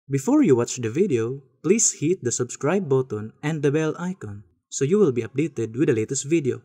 Before you watch the video, please hit the subscribe button and the bell icon so you will be updated with the latest video.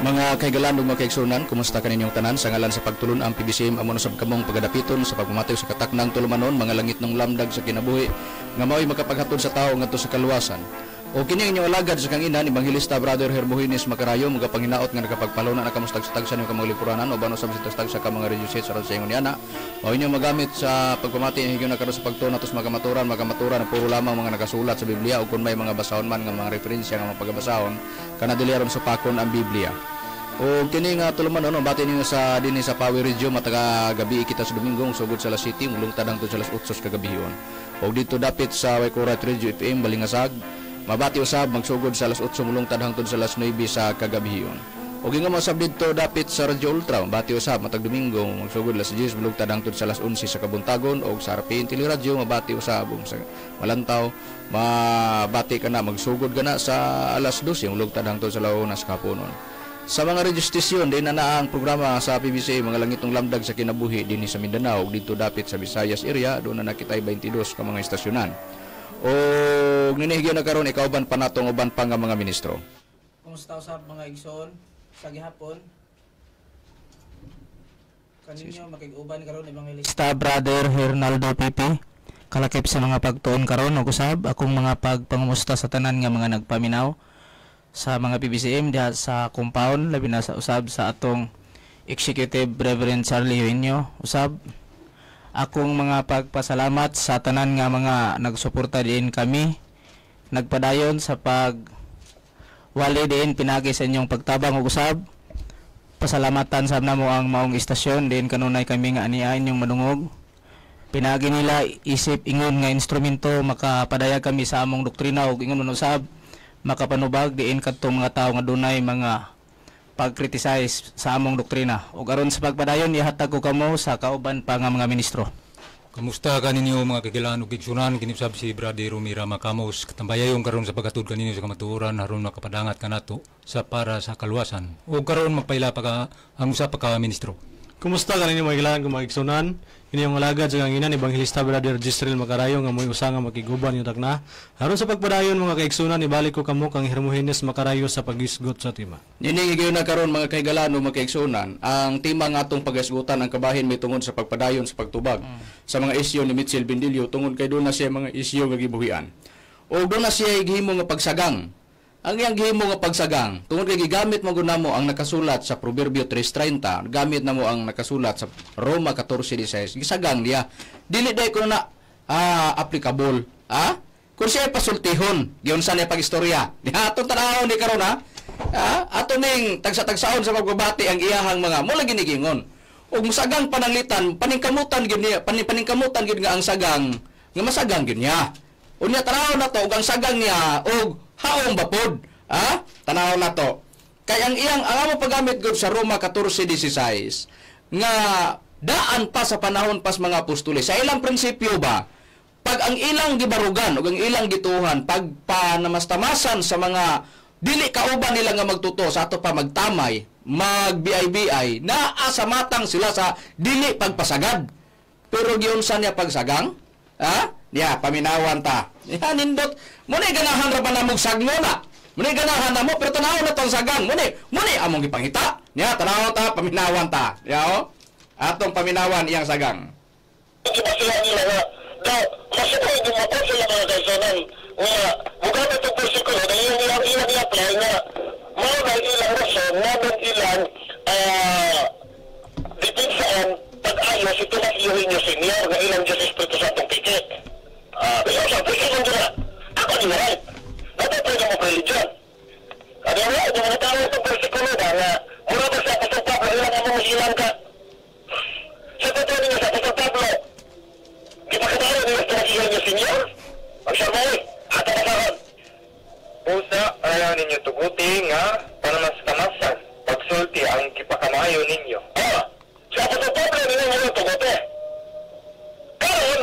Mga kaigalan ug mga kaigsunan, kumusta kaninyong tanan? Sa ngalan sa pagtulon ang PBCM amo na sab kamong pagadapiton sa pagmamatiw sa kataknang tulumanon, mga langit ng lamdag sa kinabuhi nga mao'y makapaghatod sa tao ngadto sa kaluwasan. O kini inyong alagad sa kang ina ni Evangelista Brother Hermogenes Macarayo, mga panginaot nga nagapagpaluna na kamustag-stag sa inyong kamang lipuranan o bano sa bisitag sa kamang reducet sa sa ingon yana. O inyong magamit sa pagpamati ang higyon na karon sa pagtuna tos magamaturan na puro lamang mga nakasulat sa Biblia o kun may mga basahon man nga mga referensya nga mga pagabasahon kana dili aron sa pakon ang Biblia. O kini nga tuluman no bati ninyo sa dinhi sa Power Radio mataga gabi kita sa Domingo sugod sa Las City mulong tadang to sa Las 8 kagabihon. O dito dapit sa Waikurat Radio FM Balingasag mabati usab magsugod sa Las 8 mulong tadang to sa Las 9 sa kagabihon. O ginga masab dito dapit sa Radio Ultra mabati usab matag Domingo magsugod Las 10 mulong tadang to sa Las 11 sa Kabuntagon o sa RPN Teleradio mabati usab sa Malantaw mabati kana magsugod kana sa Alas 12 mulong tadang to sa Launas kapunon. Sa mga radio station, din na ang programa sa PBCM, mga langit ng lamdag sa kinabuhi din sa Mindanao, dito dapit sa Visayas area, doon na nakitay 22 ka mga istasyonan. O ninihigyan na karon ikaw ban pa natong uban pa nga mga ministro. Kumusta usab mga igsoon sa gihapon? Kaninyo makig-uban karon Evangelista Brother Hernaldo Pipi. Kalakip sa mga pagtuon karon ug usab akong mga pagpangumusta sa tanan nga mga nagpaminaw sa mga PBCM diha sa compound labi na sa usab sa atong Executive Reverend Charlie Eugenio. Usab akong mga pagpasalamat sa tanan nga mga nagsuporta diin kami nagpadayon sa pag wali diin pinagi sa inyong pagtabang ug usab pasalamatan sab namo ang maong istasyon diin kanunay kami nga aniay inyong madungog pinagi nila isip ingon nga instrumento makapadayag kami sa among doktrina ug ingon usab makapanubag diin kadtong mga tawo nga dunay mga pag-criticize sa among doktrina. Ug aron sa pagpadayon ihatag ko kamo sa kauban pa nga mga ministro. Kamusta kaninyo mga kagilaan ug igsunan kinipsab si Brother Romira Macamos katambayayon karon sa pagkatud kaninyo sa kamatuoran aron makapadangat kanato sa para sa kaluwasan. Ug karon magpaila pa ka ang usa pa ka ministro. Kumusta kaninyo mga kagilaan kung mga igsunan? Inyong alagad sa kanginan Evangelista Brother Gisrel Macarayo nga mo'y usanga makiguban yung takna. Haron sa pagpadayon mga kaigsunan, ibalik ko kamo kang Hermogenes Macarayo sa pagisgot sa tima. Ninihigyan na karon mga kaigalan o mga kaigsunan, ang tema nga atong pagasgutan ang kabahin may tungod sa pagpadayon sa pagtubag sa mga isyu ni Mitchell Bendilio tungod kay doon na siya mga isyu nga gibuhian. O doon na siya gihimo nga pagsagang. Ang iyang gihimo nga pagsagang, tungod kay gigamit mo namo ang nakasulat sa Proverbio 3:30, gamit namo ang nakasulat sa Roma 14:16. Gisagang niya. Dili day ko na applicable, Kung siya pasultihon, giyon sa niya pagistorya. Di aton tanawon ni karon ato ning tagsa-tagsaon sa pagbabati ang iyahang mga mo lagi nigingon. Ug musagang pananglitan, paningkamutan gid niya, paningkamutan gid nga ang sagang, nga masagang gid niya. Unya tanawon na to ug ang sagang niya og haong bapod, tanaw na to. Kaya ang among paggamit gud sa Roma 14:16 nga daan pa sa panahon pas mga apostoles. Sa ilang prinsipyo ba, pag ang ilang gibarugan o ang ilang gituhan, pag panamastamasan sa mga dili kauban nila nga magtuto sa ato pa magtamay, magbiay-biay, naa sa matang sila sa dili pagpasagad. Pero giunsa niya pagsagang? Niya, paminawan ta. Niya, nindot. Muna ganahan ra ba na mong sagno na? Muna ganahan na mo, pero tanaw na itong sagang. Muna among ipangita. Niya, tanaw ta, paminawan ta. Niya, atong paminawan iyang sagang. Ipasihan nila nga, masukay din mo po sila mga kaisanan. Bugat itong persikulo, na ilang i-apply nga, mga ilang rason, mga ilang depinsaan, pag-ayos, ito na iuhin nyo senior, na ilang Diyos Espiritu sa itong pikit. Bisa sa pikit nyo na, ako ni right. Dapat pwede mo religion. Ano nga mura ba sa Apostol Pablo ilang among ilang ka. Sa totoo niya sa Apostol Pablo, gipakatayo niya sa iyan niya senyor. Ang siya mo ato kasaran. Pusa, ayaw ninyo tuguti nga panamas-tamasan pagsulti ang kipakamayo ninyo. Sa Apostol Pablo niya ngayon tugote. Karon,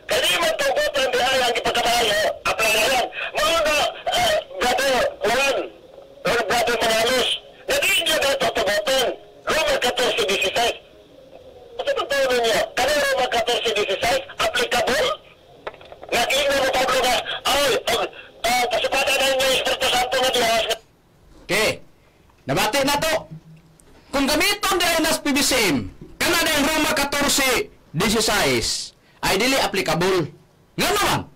kaya man tugote ang bihay ang gipakatayo, aplangayan. Mga brother Juan, or brother Manalos, naging niya na tutugotin. Roma 14:16. Sa totoo ninyo, kaya Roma 14:16, applicable? Naging na mo Pablo nga, pasipatan na niya Espiritu Santo nga Diyos. Okay. Nabati na to. Kung gamiton dahil nas PBCM, kana na yung Roma 14:16 ay dili applicable. Nga naman.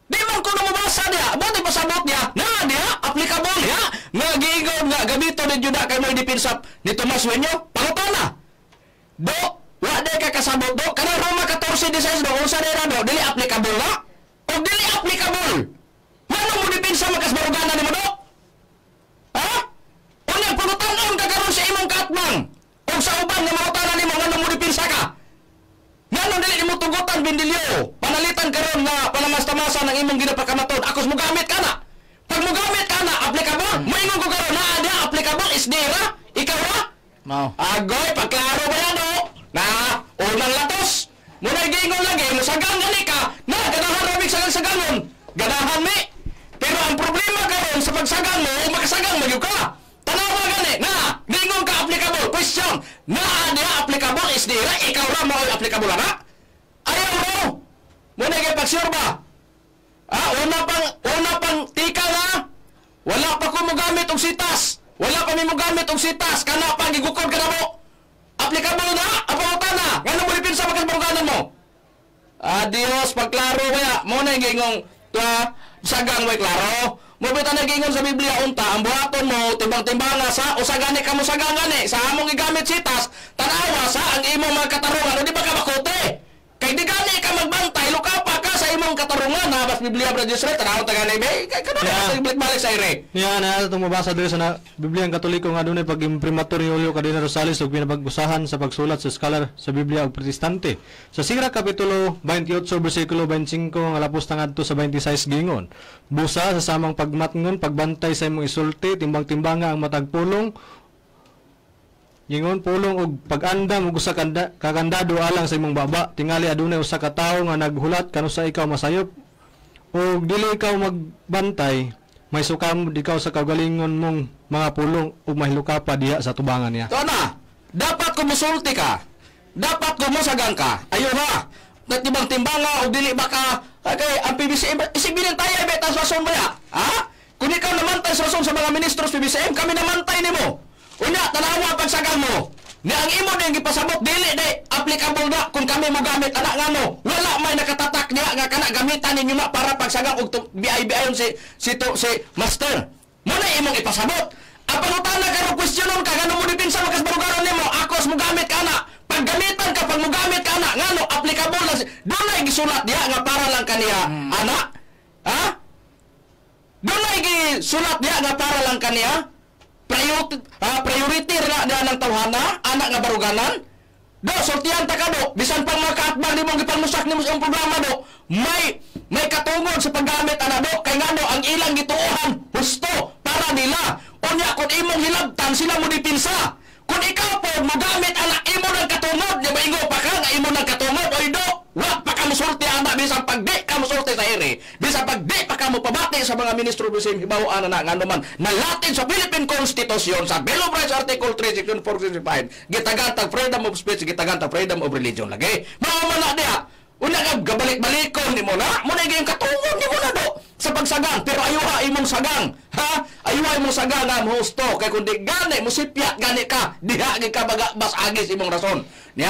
Di man ko namabasa niya. Buti pasabot niya. Na niya, applicable niya. Nga giingon nga gamiton din yun na kay may depensa ni Tomas Wenyo. Pangutana. Do, wala ka kasabot do. Kana Roma 14:16 do. Kung sa nila do, dili applicable na. O dili applicable. Ano mo depensa makasbaruganan ni mo do? Ha? Unang pangutanon ka karon sa imong katmang. O sa uban nga mangutanan ni mo nga mo depensa ka. Nga dili mo tugutan Bindilyo. Panalitan karon nga panamas-tamasan ng imong ginapakamaton. Akos mo gamit ka na. Pag mo gamit ka na, applicable. Maingon ko karon na ada applicable is dira. Ikaw ha? Mao. Agoy, pagklaro ba yan o? Na, unang latos. Muna gingon lagi, musagang gani ka. Na, ganahan ramig sagang-sagangon. Ganahan mi. Pero ang problema karon sa pagsagang mo, makasagang magyug ka. Tanawa gani, na, gingon ka applicable. Question, na ada applicable is dira. Ikaw ra mo applicable na? Ayaw mo. Muna gingon pag-sure ba? Una pang tika nga. Wala pa ko mo gamit og sitas. Wala pa mi mo gamit og sitas. Kana pa gigukod ka na mo. Applicable na. Apauta na. Ngano mo lipin sa makasbaruganan mo? Adios, pagklaro kaya. Muna gingong sagang way klaro. Mo bita na gingon sa Biblia unta ang buhaton mo timbang-timbanga sa usagani ka mo sagangani sa among gigamit sitas. Tanawa sa ang imong mga katarungan. O di ba ka makote? Kay di gani ka magbantay, lukapa ka sa imong katarungan na bas Biblia Brother Israel, tanaw tagani be. Kay kano na balik sa ire. Niya na itong mabasa dito sa Biblia ang Katoliko nga doon ay pag-imprimatur ni Julio Cadena Rosales ug pinapag-usahan sa pagsulat sa scholar sa Biblia ug Protestante. Sa Sira Kapitulo 28 bersikulo 25 nga lapos ngadto sa 26 gingon. Busa sa samang pagmatngon, pagbantay sa imong isulti, timbang-timbanga ang matag pulong. Gingon pulong og pag-andam og usa kakandado alang sa imong baba, tingali adunay usa ka tawo nga naghulat kanusa ikaw masayop. Og dili ikaw magbantay, may sukam di ikaw sa kaugalingon mong mga pulong ug mahiluka pa diha sa tubangan niya. To na. Dapat ko musulti ka. Dapat ko musagang ka. Ayo ha. Natimbang-timbanga og dili ba ka kay ang PBCM isig bilin tayo betas rason ba ya? Ha? Kung ikaw namantay sa rason sa mga ministros PBCM, kami namantay nimo. Una, tanawa pagsagang mo. Ni ang imo din gipasabot dili day applicable na kung kami mo gamit anak ngano. Wala may nakatatak niya nga kana gamitan ninyo na para pagsagang og biay-biayon si master. Mo na imong ipasabot. Ang pangutana karon questionon ka ngano mo dipinsa makasbarugaron nimo. Akos mo gamit ka na. Paggamitan ka pag mo gamit ka na ngano applicable na dunay gisulat diha nga para lang kaniya anak. Ha? Dunay gisulat diha nga para lang kaniya. Priority na ng tawhana, anak nga baruganan. Do, sortihan ta ka do. Bisan pang makaatbang ni mong ipangmusak ni mo sa programa do. May katungod sa paggamit ana do. Kay ngano ang ilang gituohan, husto para nila. Unya kung imong hilabtan sila mo dipinsa. Kung ikaw po magamit anak imo ng katungod, di ba ingo pa ka nga imo ng katungod oy do. Wa pa ka musulti anak bisan pagdi ka musulti sa ere. Bisan pagdi pa ka mo pabati sa mga ministro bisan hibaw-an na ngano man nalatin sa Philippine Constitution sa Bill of Rights Article 3 Section 465 gitagantang freedom of speech, gitagantang freedom of religion lagi. Mao man na diha. Una ka gabalik-balikon nimo na, mo na gyud katungod nimo na do sa pagsagang, pero ayuha imong sagang, ha? Ayuha imong sagang nga husto kay kun di gani mo sipyat gani ka, diha gyud ka bas agis imong rason. Nya,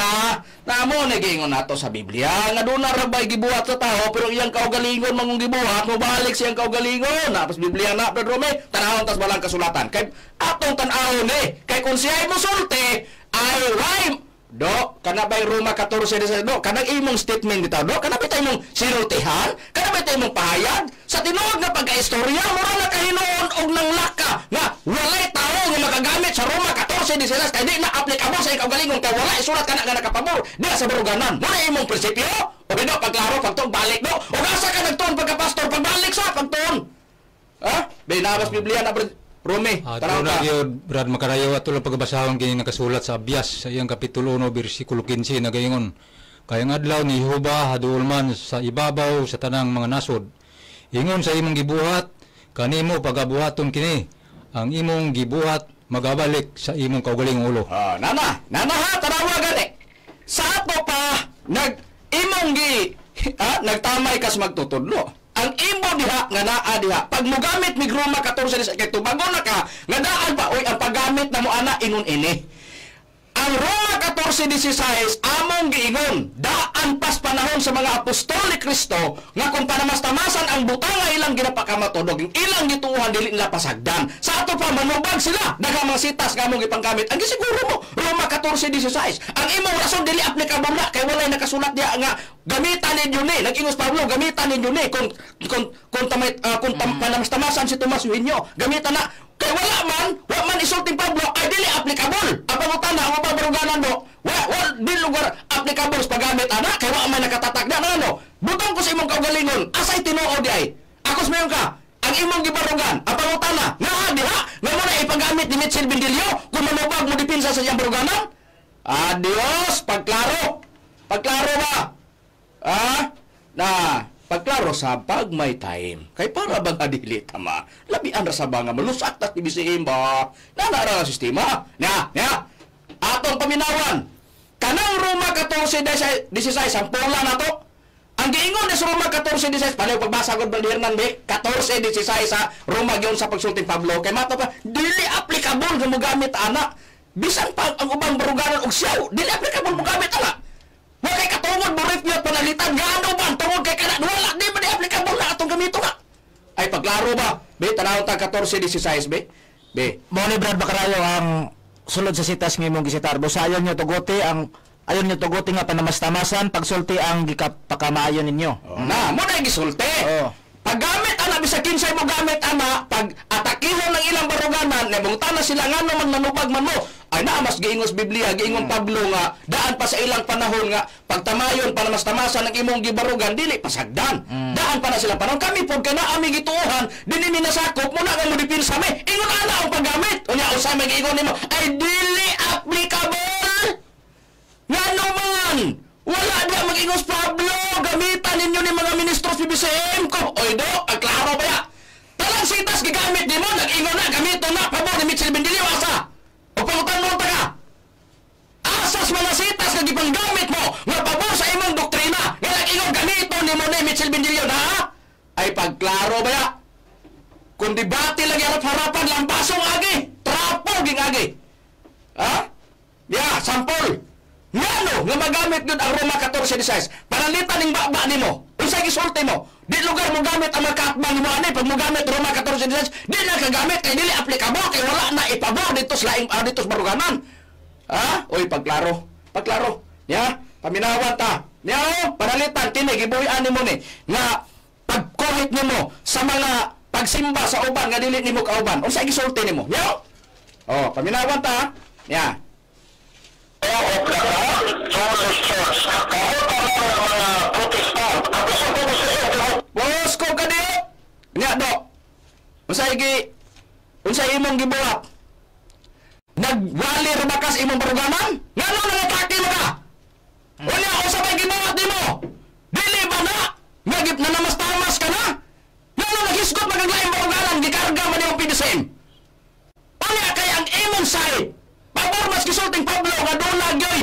namo na gingon nato sa Biblia nga doon na rabay gibuhat sa tao pero iyang kaugalingon mangong gibuhat mo balik siyang kaugalingon. Tapos Biblia na Pedro Rome, tanawon tas balang kasulatan. Kay atong tan-awon kay kun siya ay mosulti ay rhyme do, kana ba'y Roma 14 do, kanang imong statement dito do, kana ba'y imong sinultihan, kana ba'y imong pahayag, sa tinuod nga pagka-istorya, mura na kahinuon og nang laka, nga walay tao nga makagamit sa 14:16 kay di na applicable sa ikaw galingon kay wala isulat kana nga nakapabor di sa baruganan. Mo na imong prinsipyo. O do pagklaro pagtuon balik do. O asa ka nagtuon pagka-pastor pagbalik sa pagtuon. Ha? Binabas Biblia na Rome. Tanaw na gyud Brad Makarayo ato lang pagbasahon kini nakasulat sa Abyas sa iyang kapitulo 1 bersikulo 15 nagaingon. Kayang adlaw ni Jehova haduol man sa ibabaw sa tanang mga nasod. Ingon sa imong gibuhat kanimo pagabuhaton kini. Ang imong gibuhat magabalik sa imong kaugalingong ulo. Nana ha tanawa gani. Sa ato pa imong nagtamay kas magtutudlo. Ang imo diha nga naa diha pag mo gamit mig Roma 14 kay tubago na ka nga daan pa oy ang paggamit na mo ana ingon ini. Ang Roma 14:16 among giingon daan pas panahon sa mga apostol ni Kristo nga kung panamastamasan ang butang nga ilang ginapakamatodog ilang gituuhan dili nila pasagdan. Sa ato pa manubag sila daghang mga sitas nga among gipanggamit. Ang gisiguro mo Roma 14:16 ang imong rason dili applicable na kay walay nakasulat diha nga gamitan ninyo ni nag-ingos Pablo gamitan ninyo ni kung panamastamasan si Tomas Eugenio gamitan na kay wala man isulting Pablo ay dili applicable. Ang pangutana ang pabaruganan do. Dili lugar applicable sa paggamit ana kay wala man nakatatak na ano. Butang ko sa imong kaugalingon asay tinuod di ay. Akos mayon ka. Ang imong gibarugan ang pangutana nga diha nga mo na ipagamit ni Mitchell Bindilio kung manubag mo dipinsa sa iyang baruganan. Adios pagklaro. Pagklaro ba? Pagklaro sa pag may time. Kay para bang adili tama. Labian ra sa nga malusak ta tibisiin ba. Nanara nga sistema. Nya. Atong paminawan. Kanang Roma 14:16 sampula na to. Ang giingon sa Roma 14:16 palayo pagbasa gud ba Hernan be 14:16 sa Roma gyon sa pagsulting Pablo kay mato pa dili applicable nga mo gamit ana. Bisan pa ang ubang baruganan og siyaw, dili applicable mo gamit ana. Wa kay katungod mo refute panalitan gaano ba tungod kay kana wala di ba di applicable na atong gamito nga. Ay paglaro ba? Be tanaw ta 14:16 be. Mo ni Brad Bacarayo ang sulod sa sitas nga imong gisitarbo sa ayon nyo tuguti nga panamastamasan pagsulti ang gikapakamayon ninyo. Na mo na gisulti. Paggamit ana bisag kinsay mo gamit ana pag atakihon ng ilang baruganan nabungtan na sila ngano man manubag man mo ay naa mas giingos Biblia giingon Pablo nga daan pa sa ilang panahon nga pagtamayon panamastamasan ng imong gibarugan dili pasagdan. Daan pa na sila panahon kami pud kana ami gituohan dinhi nasakop mo na nga mo dipinsa me ingon ana ang paggamit unya usa may giingon nimo ay dili applicable. Ngano man wala na mag-ingos Pablo gamitan ninyo ni mga ministros PBCM ko oy do klaro ba ya talang sitas gigamit nimo nag-ingon na gamito na pabor ni Mitchell Bindilio asa o pangutan mo ta asas mga sitas nga gipanggamit mo nga pabor sa imong doktrina nga nag-ingon gamito nimo ni Mitchell Bindilio na ay pagklaro ba ya kung debate lagi harap-harapan lampasong agi trapo ging agi sampol ngano nga magamit gud ang Roma 14:16 panalitan ning baba nimo unsay gisulti mo di lugar mo gamit ang makaatbang nimo ani pag mo gamit Roma 14:16 di na kagamit kay dili applicable kay wala na ipabor dito sa laing dito sa baruganan oy pagklaro nya paminawan ta nya panalitan kini gibuhi-an nimo ni nga pagkuhit nimo sa mga pagsimba sa uban nga dili nimo kauban unsay gisulti nimo nya paminawan ta nya Bos ko ka diyo? Nya do. Unsay imong gibuhat? Nagwali ra bakas imong baruganan? Ngano nangatake mo ka? Unya usa may gibuhat nimo? Dili ba na? Magip na namas-tamas ka na? Ngano naghisgot magaglaing baruganan gikarga man imong PDCM? Unya kay ang imong side pabor mas gisulting Pablo nga doon gyoy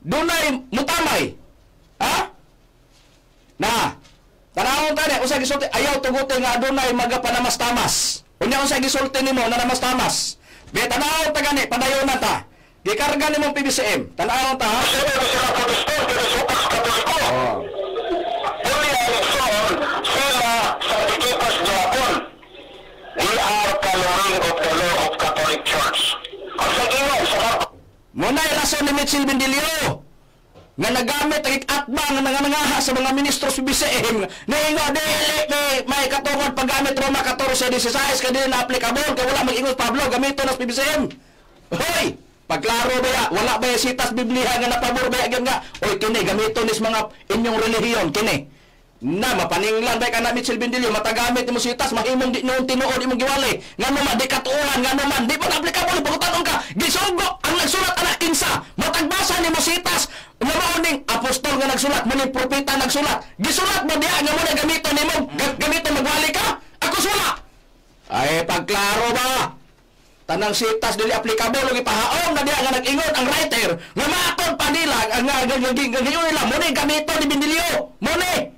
dunay mutamay. Tanawon tani usa gisulti ayaw tuguti nga adunay magapanamastamas. Unya usa gisulti nimo na namastamas. Be tanawon ta gani padayon na ta. Gikarga nimo PBCM. Tanawon ta We are following of the law of Catholic Church. Ang sagingo sa Muna yung rason ni Mitchell Bindilio. nga nagamit ang ikatbang nga nangangaha sa mga ministro sa BCM ningo dili may katungod paggamit Roma 14:16 kadili na applicable kay wala mag-ingon Pablo gamito nas BCM. Hoy, pagklaro ba ya? Wala ba ya sitas Biblia nga napabor ba ya nga? Oy kini gamito nis mga inyong relihiyon kini. Na mapaninglan ba ka na Mitchell Bindilio matagamit mo sitas mahimong di noon tinuod imong giwali ngano man di katuohan ngano man di pa applicable pagutanon ka gisugo ang nagsulat anak kinsa matagbasa nimo sitas nga maoning apostol nga nagsulat mo ni propeta nagsulat gisulat mo diha nga mo na gamiton nimo gamiton magwali ka ako sula ay pagklaro ba tanang sitas dili applicable ug ipahaom na diha nga nag-ingon ang writer nga maton pa nila nga nila mo ni gamiton ni Bindilio mo ni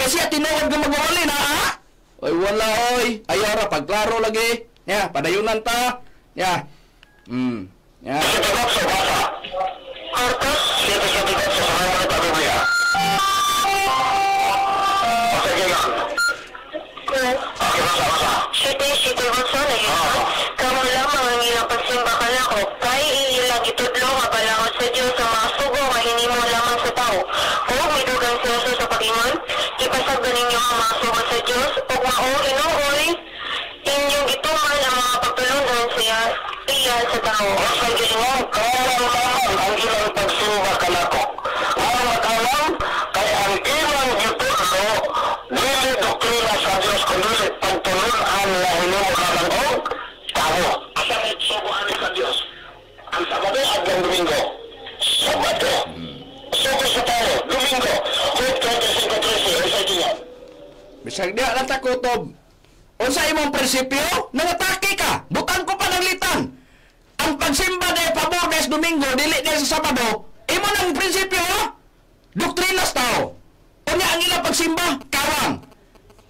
kasi tinuod nga magwali na ha? Oy wala oy. Ayaw ra pagklaro lagi. Ya, padayunan ta. Ya. Ya. Sa basa. Kortes, siya sa mga Biblia. Sige lang. Okay, basa. Siti basa na yun. Kamu lamang ang ilang pagsimba ka na ko. Kay ilang itudlo nga balangod sa Diyos sa mga sugo nga hinimo lamang sa tao. Kung may dugang siya sa pag-ingon, ipasagdan ninyo ang mga sugo sa Diyos o mao inuoy inyong ituman ang mga pagtulungan siya sa tao. Sa ginoo, kawalan lamang ang ilang pagsimba ka na ko. Ang makalam, kay ang ilang itudlo, dili doktrina sa Diyos kundi pagtulungan na hinimo lamang o tao. Asang itsubuhan sa Diyos. Ang Sabado at ang Domingo. Sabado. Sugo sa tao. Domingo. Hood 25-13. Sa tingin. Bisag diha lang ta kutob. Unsa imong prinsipyo? Nangatake ka. Butang ko pa ng litan. Ang pagsimba day pabor des Domingo dili day sa Sabado. Imo nang prinsipyo doktrinas tao. Unya ang ilang pagsimba kawang.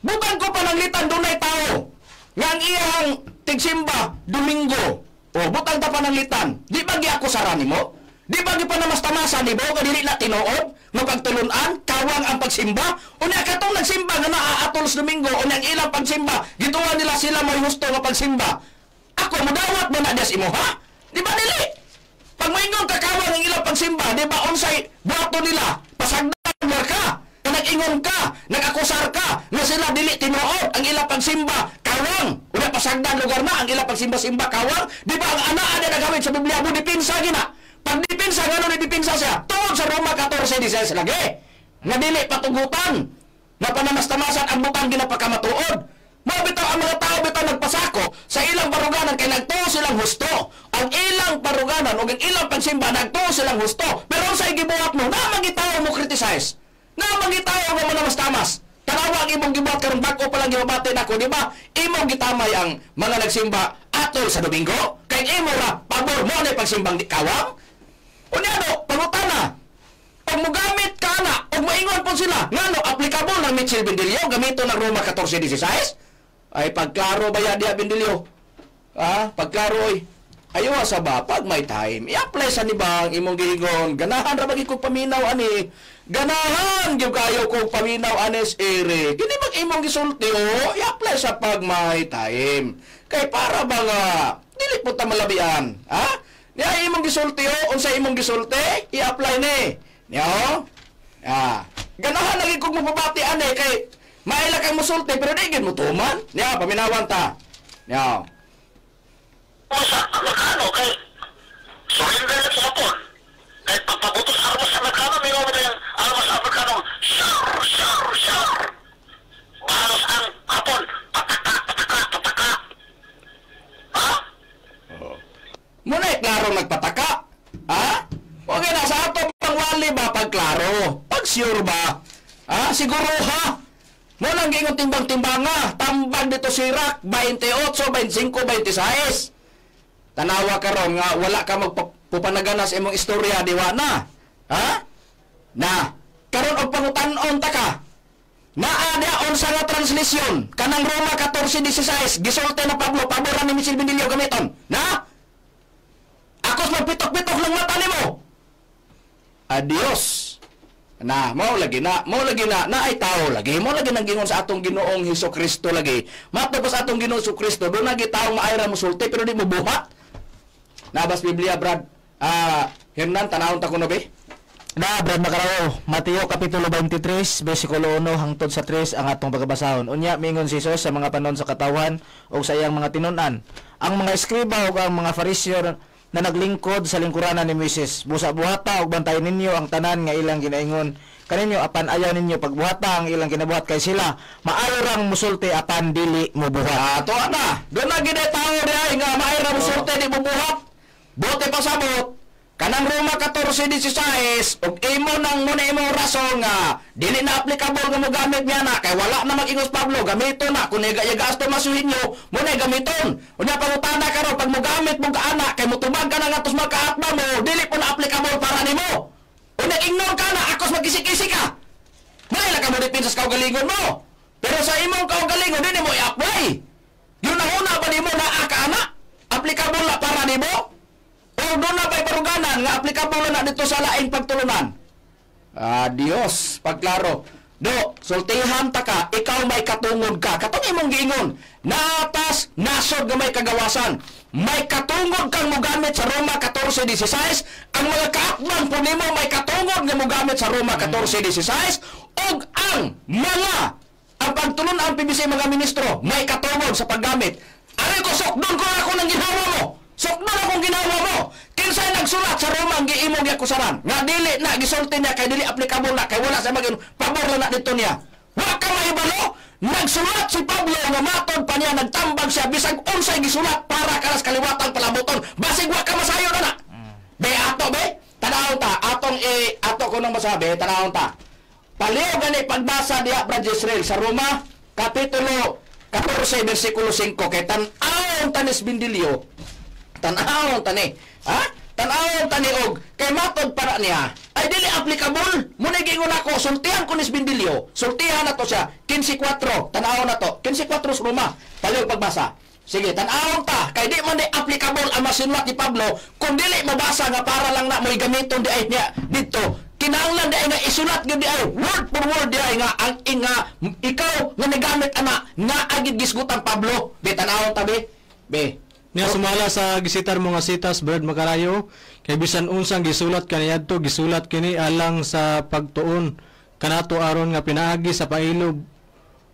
Butang ko pa ng litan dunay tao. Nga ang iyang tigsimba Domingo. O butang ta pa ng litan. Di ba giakusaran nimo? Di ba gipanamastamasan nimo nga dili na tinuod? Nga pagtulunan kawang ang pagsimba? Unya katong nagsimba nga naaatol sa Domingo unya ang ilang pagsimba gituwa nila sila may husto nga pagsimba. Ako modawat mo na des imo ha? Di ba dili? Pag moingon ka kawang ang ilang pagsimba, di ba unsay buhato nila? Pasagdan ka. Nag-ingon ka, nag-akusar ka, nga sila dili tinuod ang ilang pagsimba kawang. Unya pasagdan lugar na ang ilang pagsimba-simba kawang. Di ba ang ana ada nagawid sa Biblia mo dipinsa gina? Pag dipinsa ngano ni dipinsa siya? Tungod sa Roma 14:16 lagi. Nga dili patugutan. Nga panamastamasan ang butang ginapakamattuod. Mabitaw ang mga tao bitaw nagpasako sa ilang baruganan kay nagtuo silang husto. Ang ilang baruganan o ang ilang pagsimba nagtuo silang husto. Pero sa gibuhat mo, na magitaw mo criticize. Na magitaw nga mo na mas tamas. Tanawa ang imong gibuhat karon bag-o pa lang gibabati nako, di ba? Imong gitamay ang mga nagsimba atol sa Domingo. Kay imo ra pabor mo na pagsimbang di kawang. Unyano, pangutana. Pag mogamit ka na, og maingon po sila, ngano applicable ng Mitchell Bindilio gamito ng Roma 14:16? Ay pagklaro ba ya diha Bindilio? Pagklaro oy. Ayo sa ba pag may time, i-apply sa nibang imong giingon. Ganahan ra bagi kog paminaw ani. Ganahan gyud kayo kog paminaw anes ere. Kini mag imong gisulti o, i-apply sa pag may time. Kay para ba nga dili po ta malabian, ha? Niya imong gisulti o, unsa imong gisulti, i-apply ni. Niyo? Ganahan lagi kog mapabati ani kay maila kang musulti pero di gid mo tuman. Niya paminawan ta. Niyo. Masa, magkano kay surrender na sa hapon. Kay pagpabutos armas sa magkano, may mga yung armas sa magkano, syar. Bahalos ang hapon, pataka. Ha? Muna klaro nagpataka. Ha? Okay na, sa ato pangwali ba pagklaro? Pag sure ba? Siguro ha? Muna ang gingon timbang-timbang nga. Tambang dito sirak, 28, 25, 26. Tanawa ka ron nga wala ka magpupanagana sa imong istorya diwa na. Ha? Na, karon og pangutan-on ta ka. Naa on sa nga translisyon kanang Roma 14:16 gisulti na Pablo paboran ni Mitchell Bindilio gamiton. Na? Akos magpitok-pitok lang mata nimo. Adios. Na, mao lagi na ay tao lagi. Mao lagi nang gingon sa atong Ginoong Hesukristo lagi. Matapos atong Ginoong Hesukristo, do na gitaong maayra mo sulti pero di mo buhat. Nabas Biblia, Brad. Hernan, tanawon ta kuno be. Na, Brad Macarayo, Mateo Kapitulo 23, versikulo 1 hangtod sa 3 ang atong pagkabasahon. Unya, mingon si Jesus sa mga panon sa katawan o sa iyang mga tinunan. Ang mga eskriba o ang mga fariseo na naglingkod sa lingkuranan ni Moises. Busa-buhata o bantayan ninyo ang tanan nga ilang ginaingon. Kaninyo, apan ayaw ninyo pagbuhata ang ilang ginabuhat kay sila. Maayo rang musulti apan dili mo buhat. Ato na, doon na ginatawo niya nga maayra musulti di bubuhat. Bote pasabot. Kanang Roma 14:16 ug imo nang muna imo rason nga dili na applicable nga mo gamit niya na kay wala na mag-ingos Pablo gamito na kun gasto masuhin nyo muna gamiton unya pangutana karon pag mo gamit mo ana kay motubag ka na ngatos makaatma mo dili po na applicable para nimo unya ignore ka na akos magkisik-kisik ka maila ka mo dipin sa kaugalingon mo pero sa imong kaugalingon dili mo i-apply yun na una ba nimo na ka ana applicable na para nimo o doon na ba'y baruganan nga applicable na dito sa laing pagtulunan. Adios, pagklaro. Do, sultihan ta ka, ikaw may katungod ka. Katong imong giingon, natas, nasod nga may kagawasan. May katungod kang mugamit sa Roma 14:16. Ang mga kaakbang po nimo may katungod nga mugamit sa Roma 14:16. Og ang pagtulon ang PBC mga ministro, may katungod sa paggamit. Aray ko, sok, doon ko ako ng ginawa mo. Sok na akong ginawa mo. Kinsay nagsulat sa Roma ang giimong akusaran. Nga dili na gisulti niya kay dili applicable na kay wala sa magin pabor na dito niya. Wa ka mahibalo. Nagsulat si Pablo nga matod pa niya nagtambag siya bisag unsay gisulat para karas kaliwatang palabuton. Basig wa ka masayo na. Be ato be. Tanawon ta ato ko nang masabi tanawon ta. Paliw gani pagbasa diha Brad Israel sa Roma kapitulo 14 versikulo 5 kay tan-awon tanis Bindilyo. Tanawon tani. Ha? Tanawon tani og kay matod para niya. Ay dili applicable. Muna gingon ako sultihan ko nis Bindilyo. Sultihan na to siya 15:4. Tanawon na to. 15:4 sa Roma. Paliw pagbasa. Sige, tanawon ta. Kay di man di applicable ang masinulat ni Pablo kung dili mabasa nga para lang na mo'y gamiton di ay niya dito. Kinahanglan di ay nga isulat gyud di ay word for word di ay nga ang ikaw nga nagamit ana nga agid gisgutan Pablo. Be tanawon ta be. Be. Niya sumala sa gisitar mo nga sitas, Brad Macarayo, kay bisan unsang gisulat kaniyadto, gisulat kini alang sa pagtuon kanato aron nga pinaagi sa pailob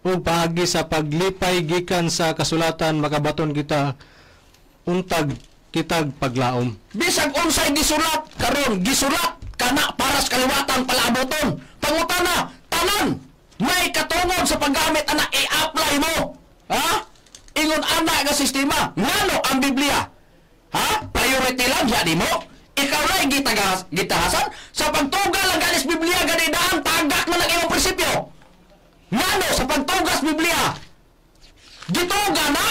o paagi sa paglipay gikan sa kasulatan makabaton kita untag kitag paglaom. Bisag unsay gisulat karon gisulat kana para sa kaliwatan palaboton. Pangutana, tanan may katungod sa paggamit ana i-apply mo. Ha? Ingon ana nga sistema, ngano ang Biblia? Ha? Priority lang siya di mo? Ikaw lang gitahasan sa pagtugal lang ganis Biblia gani daan tagak na ng imong prinsipyo. Ngano sa pagtugas Biblia? Gituga na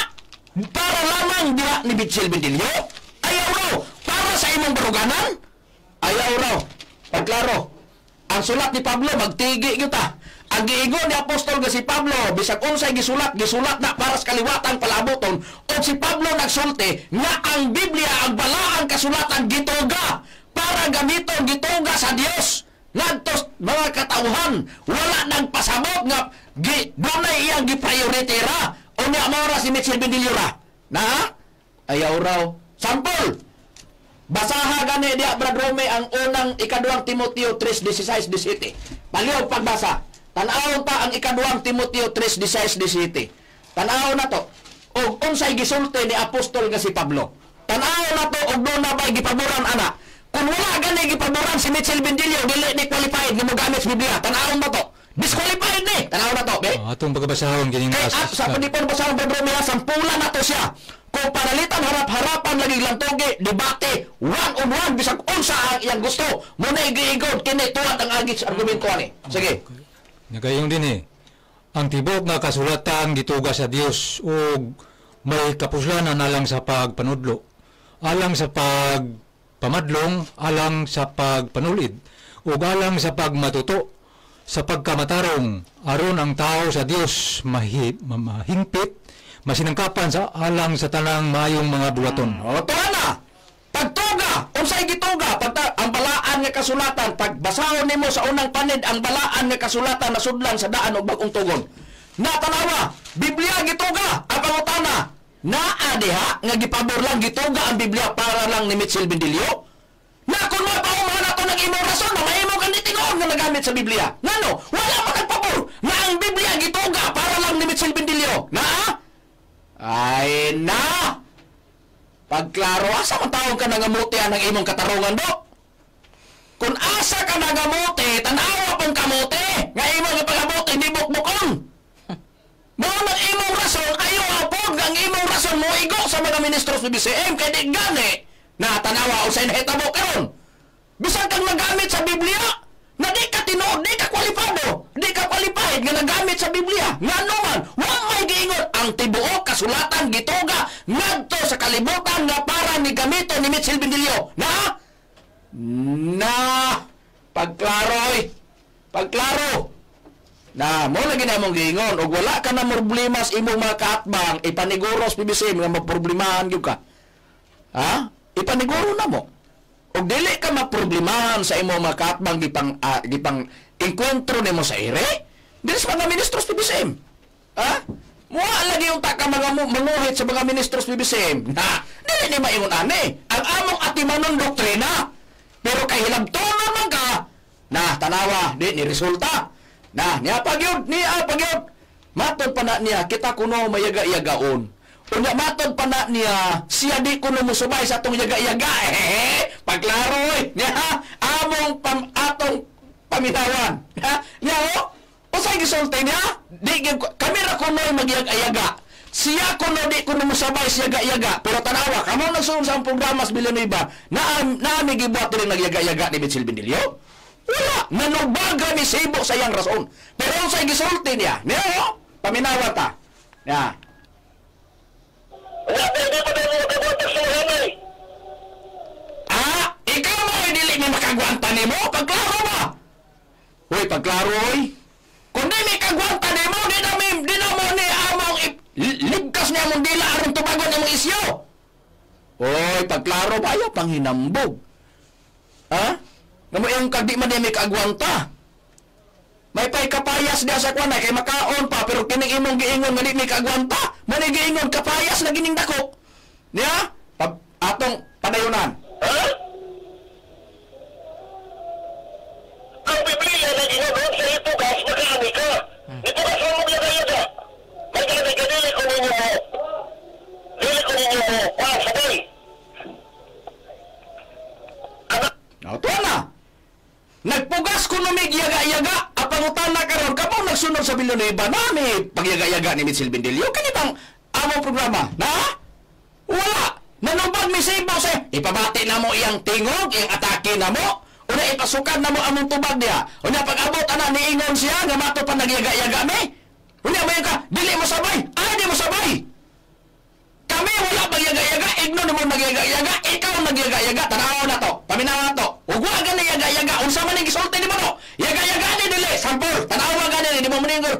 para lamang diha ni Mitchell Bindilyo? Ayaw raw para sa imong baruganan? Ayaw raw. Pagklaro. Ang sulat ni Pablo magtigi kita. Ang giingon ni Apostol nga si Pablo, bisag unsay gisulat na para sa kaliwatang palaboton, o si Pablo nagsulti nga ang Biblia, ang balaang kasulatan gituga para gamiton gituga sa Dios. Ngadtos mga katauhan, wala nang pasabot nga dunay iyang gi-priority ra. Unya mo ra si Mitchell Bindilyo ra. Na? Ayaw raw. Sample. Basaha gani diha Brad Rome ang unang ikaduhang Timoteo 3:16-17. Paliw pagbasa. Tanaw ta ang ikaduhang Timoteo 3:16-17. Tanaw na to. Og unsay gisulti ni apostol nga si Pablo. Tanaw na to og doon na ba'y gipaboran ana. Kung wala gani gipaboran si Mitchell Bindilyo dili ni qualified nga mogamit sa Biblia. Tanaw mo to. Disqualified ni. Tanaw na to, be. Atong pagkabasahon gining kay sa panipon basahon Pedro sampulan na to siya. Kung panalitan harap-harapan lagi lantogi debate one-on-one bisag unsa ang iyang gusto. Muna giigod kini tuwat ang agit sa argumento ani. Sige. Nagayong din ang tibok nga kasulatan gituga sa Dios ug may kapuslanan alang sa pagpanudlo, alang sa pagpamadlong, alang sa pagpanulid, ug alang sa pagmatuto, sa pagkamatarong aron ang tao sa Dios mahingpit, masinangkapan sa alang sa tanang mayong mga buhaton. O tuwa na. Pagtuga, unsay gituga, ang balaan nga kasulatan, pagbasahon nimo sa unang panid ang balaan nga kasulatan nasudlan sa daan og bag-ong tugon. Natanawa, Biblia gituga, ang pangutana, naa diha nga gipabor lang gituga ang Biblia para lang ni Mitchell Bindilyo? Na kung mo paumahan nato nag-imong rason na mahimo kang tinuod nga nagamit sa Biblia. Ngano? Wala mo nagpabor na ang Biblia gituga para lang ni Mitchell Bendilio. Na? Ay na! Pagklaro, asa man tawag ka nangamuti ang imong katarungan do? Kung asa ka nangamuti, tanawa pong kamuti, nga imong ipagamuti, di bukbukon. Mao nang imong rason, ayaw apod nga ang imong rason mo igo sa mga ministro sa BCM, kaya di gani na tanawa o sa inahitabo karon. Bisan kang nagamit sa Biblia, na di ka tinuod, di ka kwalipado, di ka qualified nga nagamit sa Biblia. Nga naman, wa may giingon ang tibuok kasulatan gituga ngadto sa kalibutan nga para ni gamito ni Mitchell Bendilio. Na pagklaroy, pagklaro. Na mo lagi na mong giingon ug wala ka na problema sa imong mga kaatbang ipaniguros PBC nga maproblemahan gyud ka. Ha? Ipaniguro na mo. Og dili ka maproblemahan sa imong mga kaatbang gipang enkwentro nimo sa ere. Dili sa mga ministros PBCM. Ha? Mua lagi yung taka mga manguhit sa mga ministros PBCM. Na, dili ni maingon ani. Ang among atimanon doktrina. Pero kay hilabtonon man ka. Na, tanawa, di ni resulta. Na, niya pagyod. Matod pa na niya, kita kuno mayaga-iyagaon. Unya matod pa na niya, siya di kuno musubay sa atong yaga-iyaga. Pagklaroy. Niya, among atong paminawan. Niya, usay gisulti niya, kami ra kuno'y magyag-ayaga. Siya kuno di kuno musabay siya yaga-yaga. Pero tanawa, kamo nagsunod sa programa sa Villanueva, naami gibuhat rin nagyaga-yaga ni Mitchell Bendilio? Wala, nanubaga ni Sibo sa iyang rason. Pero usay gisulti niya, niya, paminawa ta. Niya. Wala, pwede pa tayo makagwanta sa hanay. Ikaw mo, dili may makagwanta ni mo? Pagklaro ba? Uy, pagklaro, uy. Kung di may kagwanta ni mo, di na mo ni among ligkas niya mong dila aron tubagon among isyo. Oy, pagklaro ba ayaw pang hinambog? Ha? Namo yung kagdi man di may kagwanta. May pay kapayas diya sa kwanay kay makaon pa pero kining imong giingon nga di may kagwanta. Mani giingon kapayas na gining dako. Niya? Atong padayunan. Ha? Ang Biblia na ginagawa sa ito, gas, mag-aami ka. Ito ka sa mga yaga-yaga. Mag-aami ka, dili ko ninyo mo. Dili ko ninyo mo. Sabay. Ito na. Nagpugas ko numig yaga-yaga. Apangutan na karon kapag nagsunod sa Villanueva nami pagyaga-yaga ni Mitchell Bendilio. Kani bang among programa? Na? Wala. Nanubag mi Sibo sa ipabati na mo iyang tingog, iyang atake na mo. Una ipasukan na mo among tubag niya. Una pag-abot ana niingon siya nga mato pa nagyaga-yaga mi. Una mayon ka, dili mo sabay. Di mo sabay. Kami wala pagyaga-yaga, igno mo nagyaga-yaga, ikaw nagyaga-yaga, tanaw na to. Paminawa to. Ug wa gani yaga-yaga, unsa man ning gisulti nimo no? Yaga-yaga ni dili, sampol. Tanaw gani di mo maningor.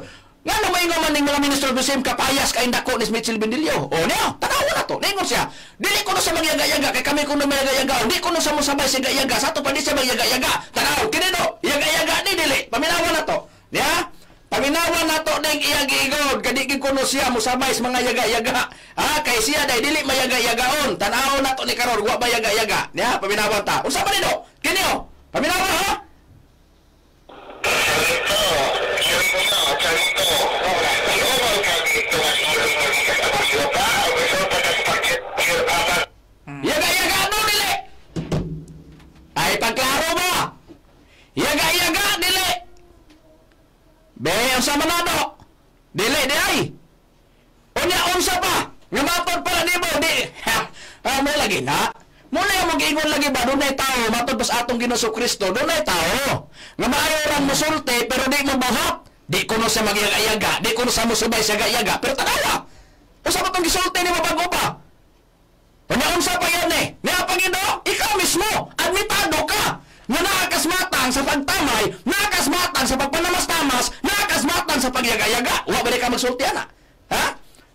Nga na may man ning mga ministro do sim kapayas kay dako ni Mitchell Bendilio. O niya, tanaw na to. Ningon siya. Dili ko no sa magyaga-yaga kay kami kuno magyaga-yaga. Di ko no sa mosabay sa yaga. Sa to pa di sa magyaga-yaga. Tanaw kini no, yaga-yaga ni dili. Paminawa na to. Niya? Paminawa na to ning iyang giingod. Kadi gid kuno siya mosabay sa mga yaga-yaga. Kay siya day dili mayaga-yagaon. Tanaw na to ni karon wa ba yaga-yaga. Niya, paminawa ta. Unsa ba nito? Kini o. Paminawa ha? Yaga-yaga no dili. Ay pagklaro ba? Yaga-yaga dili. Be, unsa man nado? Dili di ay. Unya unsa pa? Nga matod pala nimo di. Mo lagi na. Muna yung mag-ingon lagi ba, doon ay tao, matod pas atong Ginoong Kristo, doon ay tao. Nga maayo rang musulti, pero di mo buhat. Di kuno sa magyaga-yaga, di kuno sa musubay sa yaga, pero tanawa. Unsa ba itong gisulti ni mo bago pa? Unsa pa yan eh? Nga Panginoon, ikaw mismo, admitado ka. Nga nakakasmatang sa pagtamay, nakakasmatang sa pagpanamastamas, nakakasmatang sa pagyaga-yaga. Wa ba di ka magsulti ana? Ha?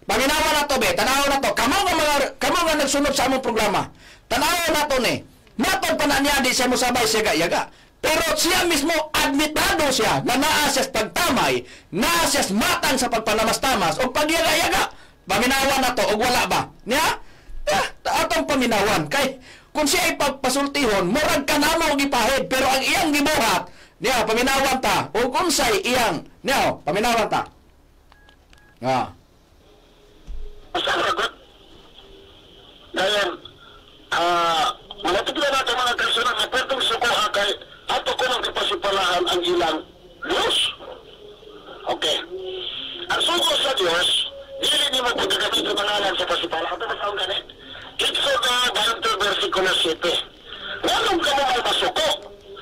Panginawa na to be, tanaw na to. Kamo nga nagsunod sa among programa. Tanaw na to ni. Matod pa na niya di siya musabay sa yaga. Pero siya mismo admitado siya na naa siya sa pagtamay, naa siya matang sa pagpanamastamas o pagyaga-yaga. Paminawan na to, o wala ba? Niya? Atong paminawan. Kay, kung siya ay pagpasultihon, murag ka na mo gipahid, pero ang iyang gibuhat, niya, paminawan ta, o kung sa'y iyang, niya, paminawan ta. Nga. Masasagot. Dahil, malapit na natin mga Kristiyanan na pwedeng sukuha kay ato ko nang ipasipalahan ang ilang Diyos. Okay. Ang suko sa Diyos, dili ni mo pagkagamit ng pangalan sa pasipalahan. Ito masaong ganit. Exodo 20 versikulo 7. Ngayon ka mo may masuko.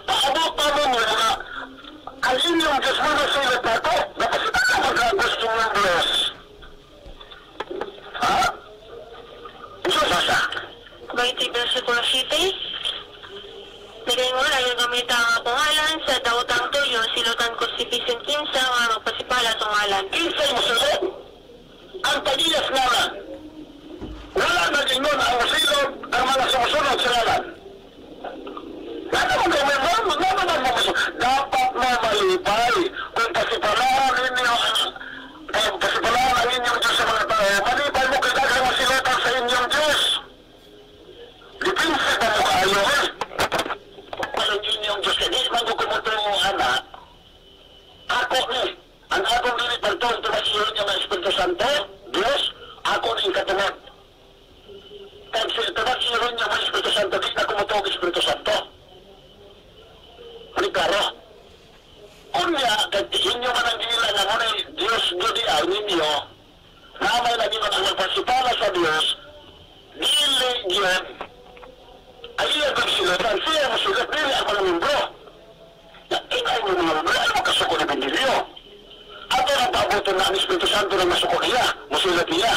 Paabot pa mo mo na ang inyong Diyos mo na silat na ito. Napasita ka magkagusto ng Diyos. Ha? Diyos asa? 20 versikulo 7. Nagay mo lang yung gamit ang pangalan sa daotang tuyo, silutan ko si Pisin Kinsa, nga magpasipala sa ngalan. Kinsay mo sulod? Ang pagiyas naman. Wala na din nun ang masilog ang mga sumusunod sa ngalan. Wala mo gawin mo, wala mo masulod. Dapat mo malipay kung pasipalahan ninyo pasipalahan ang inyong Diyos sa mga tao. Malipay mo kaya kang masilutan sa inyong Diyos. Dipinsa ba mo kayo eh? Palang inyong Diyos. Hindi man ko kumutong mo anak. Ako ni. Ang akong dinipagtong tumasiyon niya ng Espiritu Santo. Diyos, ako ni katunod. Kasi tumasiyon niya ng Espiritu Santo. Di na kumutong Espiritu Santo. Rigaro. Unya, kahit inyo man ang gilan na muna Diyos Diyos ay ninyo. Namay lagi man ang nagpasipala sa Diyos. Dili yun. Ay iya magsilutan, siya masulat, dili ako ng membro. Ingay mo ng membro, ay makasuko na Benilio. Ato ang pabuto na ang Espiritu Santo na masuko niya, masulat niya.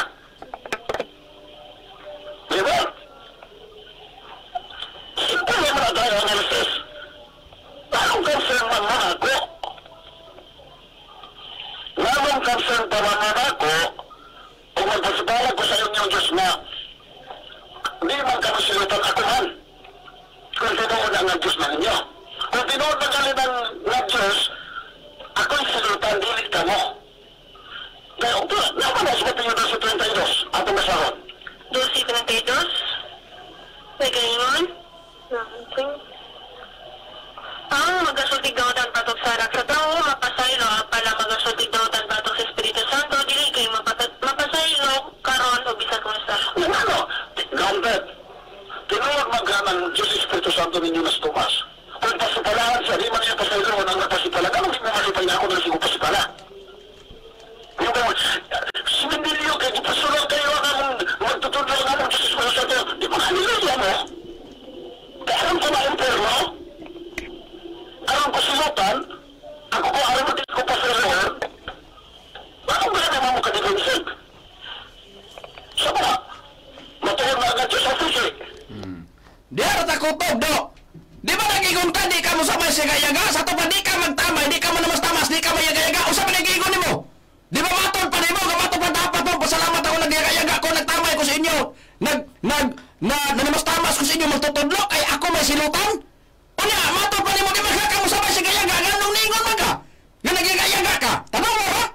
Diba? Simple naman ang tayo analysis. Anong concern man na ako? Anong concern pa man na ako kung magpasipala ko sa inyong Diyos na hindi man kami silutan ako man. Kung tinuod ang Diyos na ninyo. Kung tinuod na kami ng Diyos, ako'y silutan, dilit ka mo. Kaya, naman na sa patinyo 12:32, atong masahon. 12:32. Nagayon. Ang magasultig daotan patok sarak sa tao, mapasaylo pala magasultig daotan patok sa Espiritu Santo, dili kay mapasaylo karon o bisag kung sa. Ano? Gambet. Tinuod maghanang Diyos Espiritu Santo ninyo nas Tomas. Kung pasipalahan siya, di man niya pasaylo ang nagpasipala. Anong di mo masipay na ako na sigo pasipala? Si Benilio, kaya ipasulong kayo ang magtutulong ng Diyos Espiritu Santo. Di ba kanilya mo? Kaya alam ko na imperno? Alam ko silutan? Ako ko alam mo ko pasaylo? Bakit ba naman mo kadibensig? Sama, matuhod na agad Diyos ang fisi. Di ara ta kutob do. Di ba nagigon ka, di ka mo sabay sa gayaga, sa to pa di ka magtamay, di ka mo namas tamas, di ka mayaga-yaga, usa pa nagigon nimo. Di ba matod pa nimo, gamatod pa dapat mo, pasalamat ako nagyaga-yaga ko, nagtamay ko sa inyo. Namas tamas ko sa inyo magtutudlo, kay ako may silutan. Unya, matod pa nimo, di ba ka mo sabay sa gayaga, ganong ningon man ka. Nga nagyaga-yaga ka. Tanaw mo ha?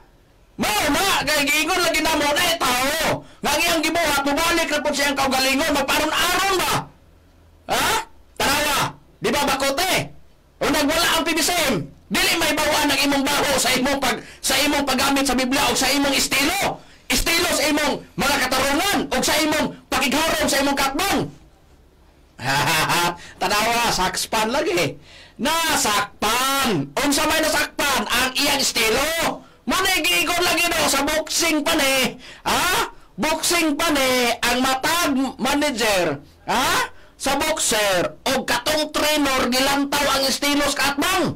Ma, kay giingon lagi na mo na tao. Nga iyang gibuhat, mubalik na po siyang kaugalingon, magparon-aron ba? Ha? Tarawa, di ba bakote? O nagwala ang PBCM, dili may bawaan ng imong baho sa imong paggamit sa Biblia o sa imong estilo. Estilo sa imong mga katarungan o sa imong pakigharong sa imong katbang. Tanawa, sakspan lagi. Nasakpan. Unsa may nasakpan ang iyang estilo. Manigigon lagi no sa boxing pa ni. Ha? Boxing pa ni ang matag manager. Ha? Sa boxer o katong trainer gilantaw ang estilos katbang.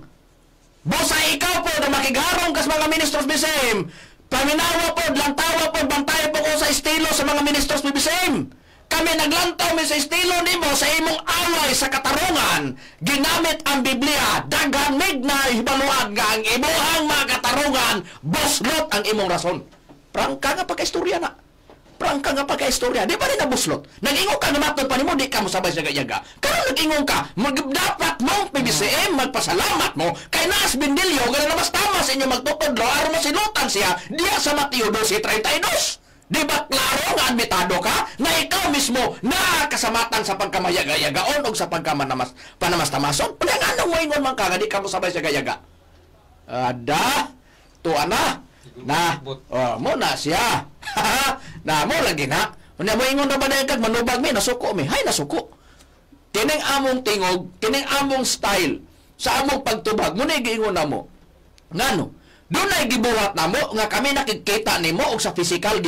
Bosa ikaw po na makigarong kas mga ministros BCM. Paminawa po, lantawa po, bantayan po ko sa estilo sa mga ministros BCM. Kami naglantaw mi sa estilo nimo sa imong away sa katarungan. Ginamit ang Biblia, daghan na hibaluan nga ang imuhang mga katarungan, boslot ang imong rason. Prangka nga pagka-istorya na. Prangka nga pagka-istorya. Di ba rin nabuslot? Nag-ingong ka namatod pa nimo, di ka mo sabay sa gayaga. Karon nag-ingong ka, dapat mong PBCM magpasalamat mo kay Nas Benilio, gana na mas tama sa inyo magtutudlo, aron masilutan siya, diya sa Mateo 12:32. Di ba klaro nga admitado ka na ikaw mismo nakasamatan sa pagkamayaga-yagaon o sa panamas-tamason. Unya nga nung moingon man ka, nga di ka mo sabay sa gayaga. Ada, tuwa na. Na, mo na siya. Na, mo lagi na. Unya moingon na ba na kag manubag mi, nasuko mi. Hay, nasuko. Kining among tingog, kining among style, sa among pagtubag, muna giingon na mo. Ngano? Doon ay gibuhat na mo, nga kami nakikita ni mo, o sa physical,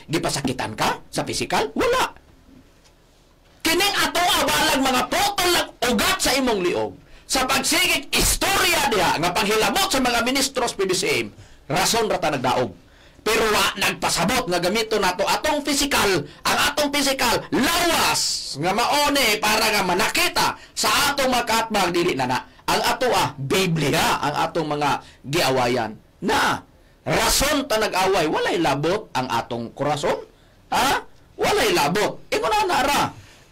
gipasakitan ka? Sa physical? Wala. Kining ato abalag mga potol lang ugat sa imong liog. Sa pagsigig, istorya diha, nga panghilabot sa mga ministros PBCM, rason rata nagdaog. Pero nagpasabot nga gamito nato atong physical, ang atong physical, lawas, nga maone para nga manakita sa atong makatbag dili na. Ang ato Biblia, ang atong mga giawayan. Na, rason ta nag-away, walay labot ang atong korason. Ha? Walay labot. Ingon na nara,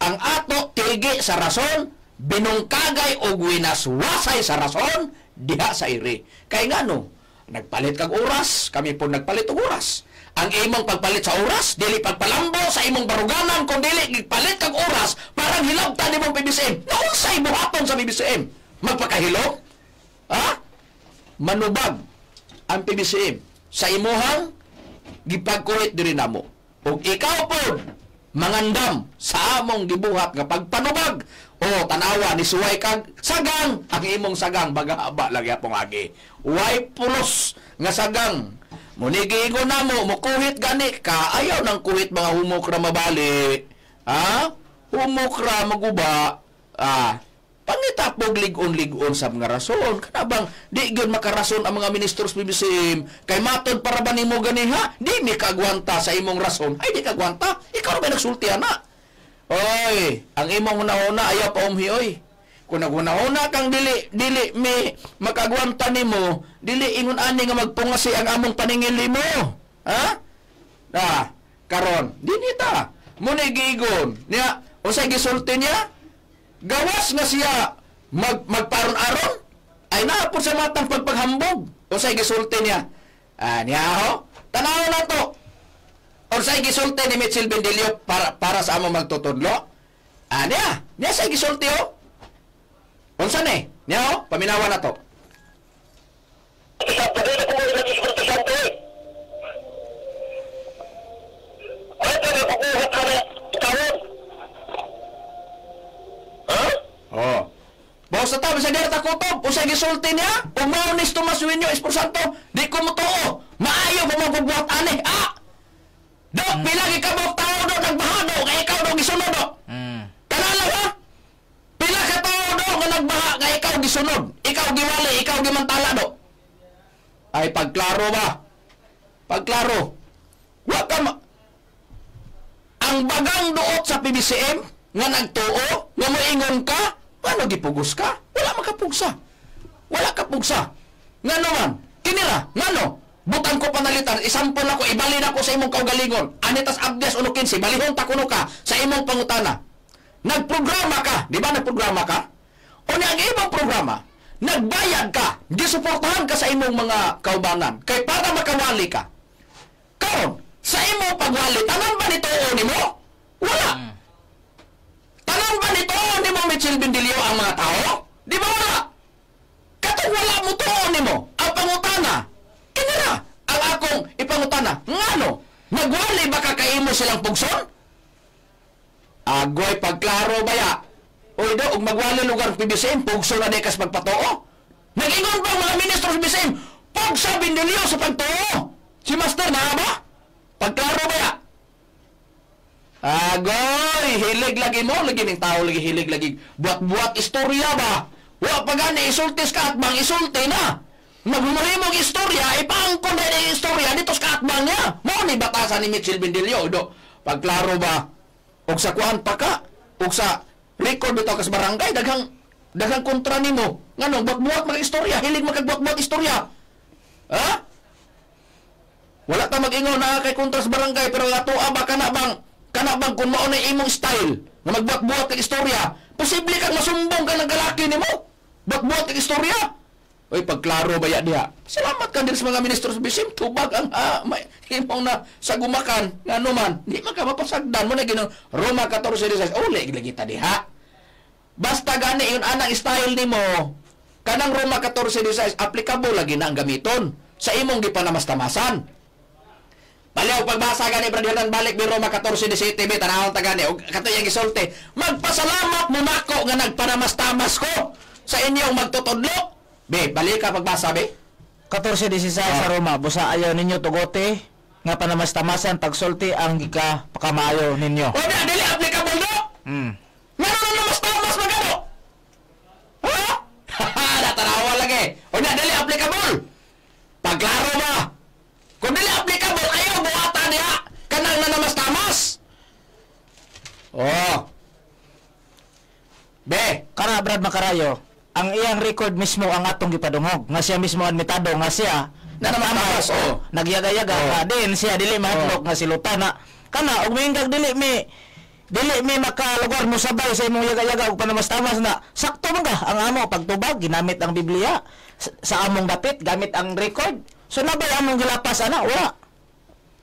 ang ato tigi sa rason, binungkagay o winaswasay sa rason, diha sa iri. Kay ngano, nagpalit kag oras, kami po nagpalit og oras. Ang imong pagpalit sa oras, dili pagpalambo sa imong baruganan, kung dili gigpalit kag oras, parang hilabtan nimong PBCM. Naunsay buhaton sa PBCM? Magpakahilog? Ha? Manubag ang PBCM sa imuhang gipagkuhit diri namo. Ug ikaw po mangandam sa among gibuhat nga pagpanubag o tanawa ni suway kag sagang, ang imong sagang bagahaba lagi apong agi. Way pulos nga sagang. Munigiingon namo mukuhit gani ka, ayaw nang kuhit mga humok ra mabali. Ha? Humok ra maguba. Pangitapog ligon-ligon sa mga rason. Kanabang, di yun makarason ang mga ministros PBCM. Kay matod para ba nimo ganiha? Di mi kagwanta sa imong rason. Ay, di kagwanta. Ikaw ba nagsulti, ana? Oy, ang imong una-una, ayaw pa oy. Kung naguna-una kang dili mi makagwanta nimo, dili ingon ani nga magpungasi ang among paningili mo. Ha? Karon, di nita. Muna gigon. Niya, usay gisulti niya, gawas nga siya magparon-aron ay naapod sa matang pagpaghambog. O say gisulti niya. Niya ho, tanaw na to. O say gisulti ni Mitchell Bendilio para sa among magtutudlo. Niya say gisulti ho. Unsa ni? Niya ho, paminawa na to. Bawas na tabi sa dira takutob, usay gisulti niya, umaunis Tomas Winyo Espirisanto, di ko mo too, maayo mo magbubuhat ani, Do, pilagi ka mo tao do, nagbahado, kaya ikaw do gisunod do. Kanala ha? Pila ka tao do, nga nagbaha, kaya ikaw gisunod, ikaw giwali, ikaw gimantala do. Ay, pagklaro ba? Pagklaro. Wa ka ang bagang duot sa PBCM, nga nagtuo, nga moingon ka, ano gipugos ka? Wala makapugsa. Wala kapugsa. Nga naman, kinira, ngano? Butang ko panalitan, isampol ako, ibalin ako sa imong kaugalingon. Anitas abdes uno 15, balihon takuno ka sa imong pangutana. Nagprograma ka, di ba nagprograma ka? O ang ibang programa, nagbayad ka, gisuportahan ka sa imong mga kaubanan, kay para makawali ka. Karon, sa imong pagwali, tanan ba nito ni mo? Wala. Tanan ba nito ni mo Mitchell Bendilio ang mga tao? Di ba wala? Katong wala mo to ni mo, ang pangutana. Kinira, ang akong ipangutana. Ngano? Nagwali ba kakaimo silang pugson? Agoy pagklaro baya. Uy do, ug magwali lugar PBCM, pugson na dekas magpatoo. Nag-ingon ba mga ministro PBCM, pugsa Bendilio sa pagtoo? Si Master na ba? Pagklaro baya. Agoy, hilig lagi mo, lagi ng tao lagi hilig lagi. Buat-buat istorya ba? Wa pa gani isultis ka at bang isulti na. Magmumahimog istorya, ipaangkon na yung istorya dito sa kaatbang niya. Mo ni batasan ni Mitchell Bendilio, do. Pagklaro ba? Og sa kuhan pa ka, og sa record dito ka sa barangay, daghang kontra nimo. Ngano, buat-buat mga istorya, hilig magbuat-buat istorya. Ha? Wala ta mag-ingon na kay kontra sa barangay, pero ato ba kana bang kung mao na imong style na magbuat-buat kag istorya, posible kang masumbong ka ng galaki nimo. Buat-buat kag istorya. Oy, pagklaro ba ya diha? Salamat ka din sa mga ministro sa bisim, tubag ang may himong na sa gumakan. Nga naman, di man ka mapasagdan mo na ginon Roma 14:16. Uli lagi ta diha. Basta gani yun anang style nimo. Kanang Roma 14:16 applicable lagi na ang gamiton sa imong gipanamastamasan. Baliw pagbasa gani Brad Hernan balik ni Roma 14:17 tanawon ta gani og kato yang gisulti. Magpasalamat mo nako nga nagpanamastamas ko sa inyong magtutudlo. Be, balik ka pagbasa, be. 14:16 sa Roma, busa ayaw ninyo tugote, nga panamastamasan tagsulti ang gika pakamayo ninyo. O na, dili applicable no? Nga namastamas magano? Ha? Natarawa lagi. O na, dili applicable. Pagklaro ba? Kung dili applicable, ayaw buhatan niya. Kanang nanamastamas. Oh. Be. Kana Brad Macarayo, ang iyang record mismo ang atong gipadungog nga siya mismo admitado nga siya nanamastamas nagyaga-yaga nga din siya dili mahadlok nga silutan na kana og mingag dili mi makalugar mo sabay sa imong yaga-yaga og panamastamas na sakto man ka ang amo pagtubag ginamit ang Biblia sa among dapit gamit ang record so nabay among gilapas ana wala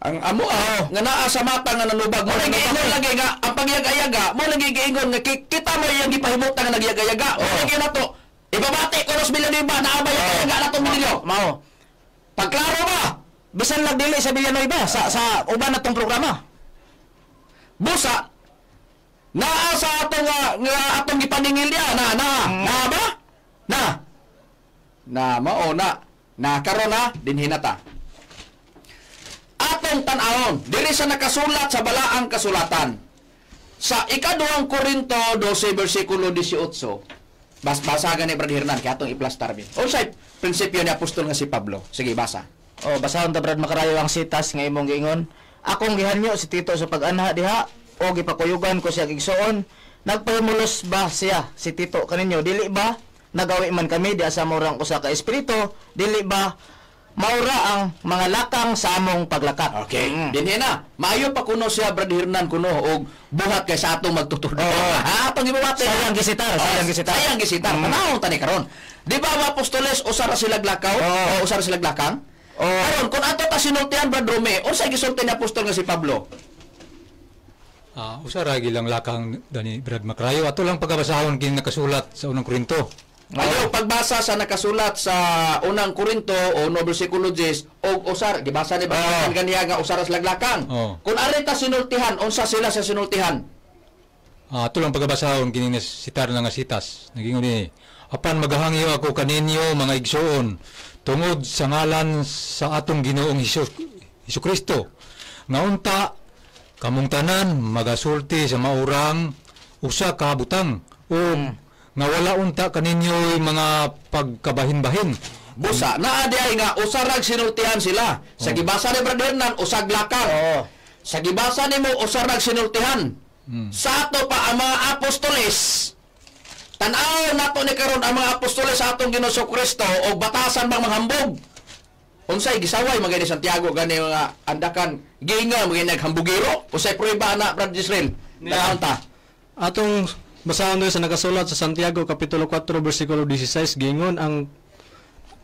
ang amo nga naa sa mata nga nanubag mo lagi ingon lagi nga ang pagyaga-yaga mo lagi giingon nga kita mo yang gipahimutan nga nagyaga-yaga o lagi nato ibabati ko nos Villanueva na abay ang yaga nato Minilio mao pagklaro ba bisan lang dili sa Villanueva sa uban natong programa busa naa sa ato nga atong gipaningil dia na ba na mao na karon na dinhi na ta atong tan-awon diri sa nakasulat sa balaang kasulatan sa ika-2 Korinto 12 bersikulo 18 basagan ni Brad Hernan kay atong iplastar mi unsay prinsipyo ni apostol nga si Pablo sige basa basahon ta Brad Macarayo ang sitas nga imong giingon akong gihanyo si Tito sa pag-anha diha o gipakuyugan ko siya gigsuon nagpahimulos ba siya si Tito kaninyo dili ba nagawi man kami diha sa murang usa ka espiritu dili ba maura ang mga lakang sa among paglakat. Okay. Dinhi na. Maayo pa kuno siya Brad Hernan kuno og buhat kay sa atong magtutudo. Ha, atong gibabati. Sayang gisitar. Panahon tani karon. Di ba mga apostoles usara sila lakaw? O usara sila lakang? Karon kun ato ta sinultian Brad Rome, unsay gisulti ni apostol nga si Pablo? Usara gilang lakang dani Brad Macarayo ato lang pagabasahon kini nakasulat sa unang Korinto. Ayaw pagbasa sa nakasulat sa unang Korinto o no bersikulo 10 og usar gibasa ni ba ganiya nga usara sila lakang. Kung ari ta sinultihan unsa sila sa sinultihan? Ato lang pagabasahon kini sitar nga sitas. Nagingon ni apan magahangyo ako kaninyo mga igsoon tungod sa ngalan sa atong Ginoong Hesus Kristo. Nga unta kamong tanan magasulti sa maurang usa ka butang o nga wala unta kaninyo mga pagkabahin-bahin. Busa, naa di ay nga, usarag sinultihan sila. Sa gibasa ni Brad Hernan, usag lakang. Sa gibasa ni mo, usarag sinultihan. Sa ato pa, ang mga apostoles, tanaw nato ni karon ang mga apostoles sa atong Ginoo Kristo o batasan bang manghambog. Unsay gisaway magay ni Santiago gani mga andakan giinga magay naghambugiro usay prueba na Brad Israel. Daanta. Atong basahon sa nakasulat sa Santiago Kapitulo 4 bersikulo 16 gingon ang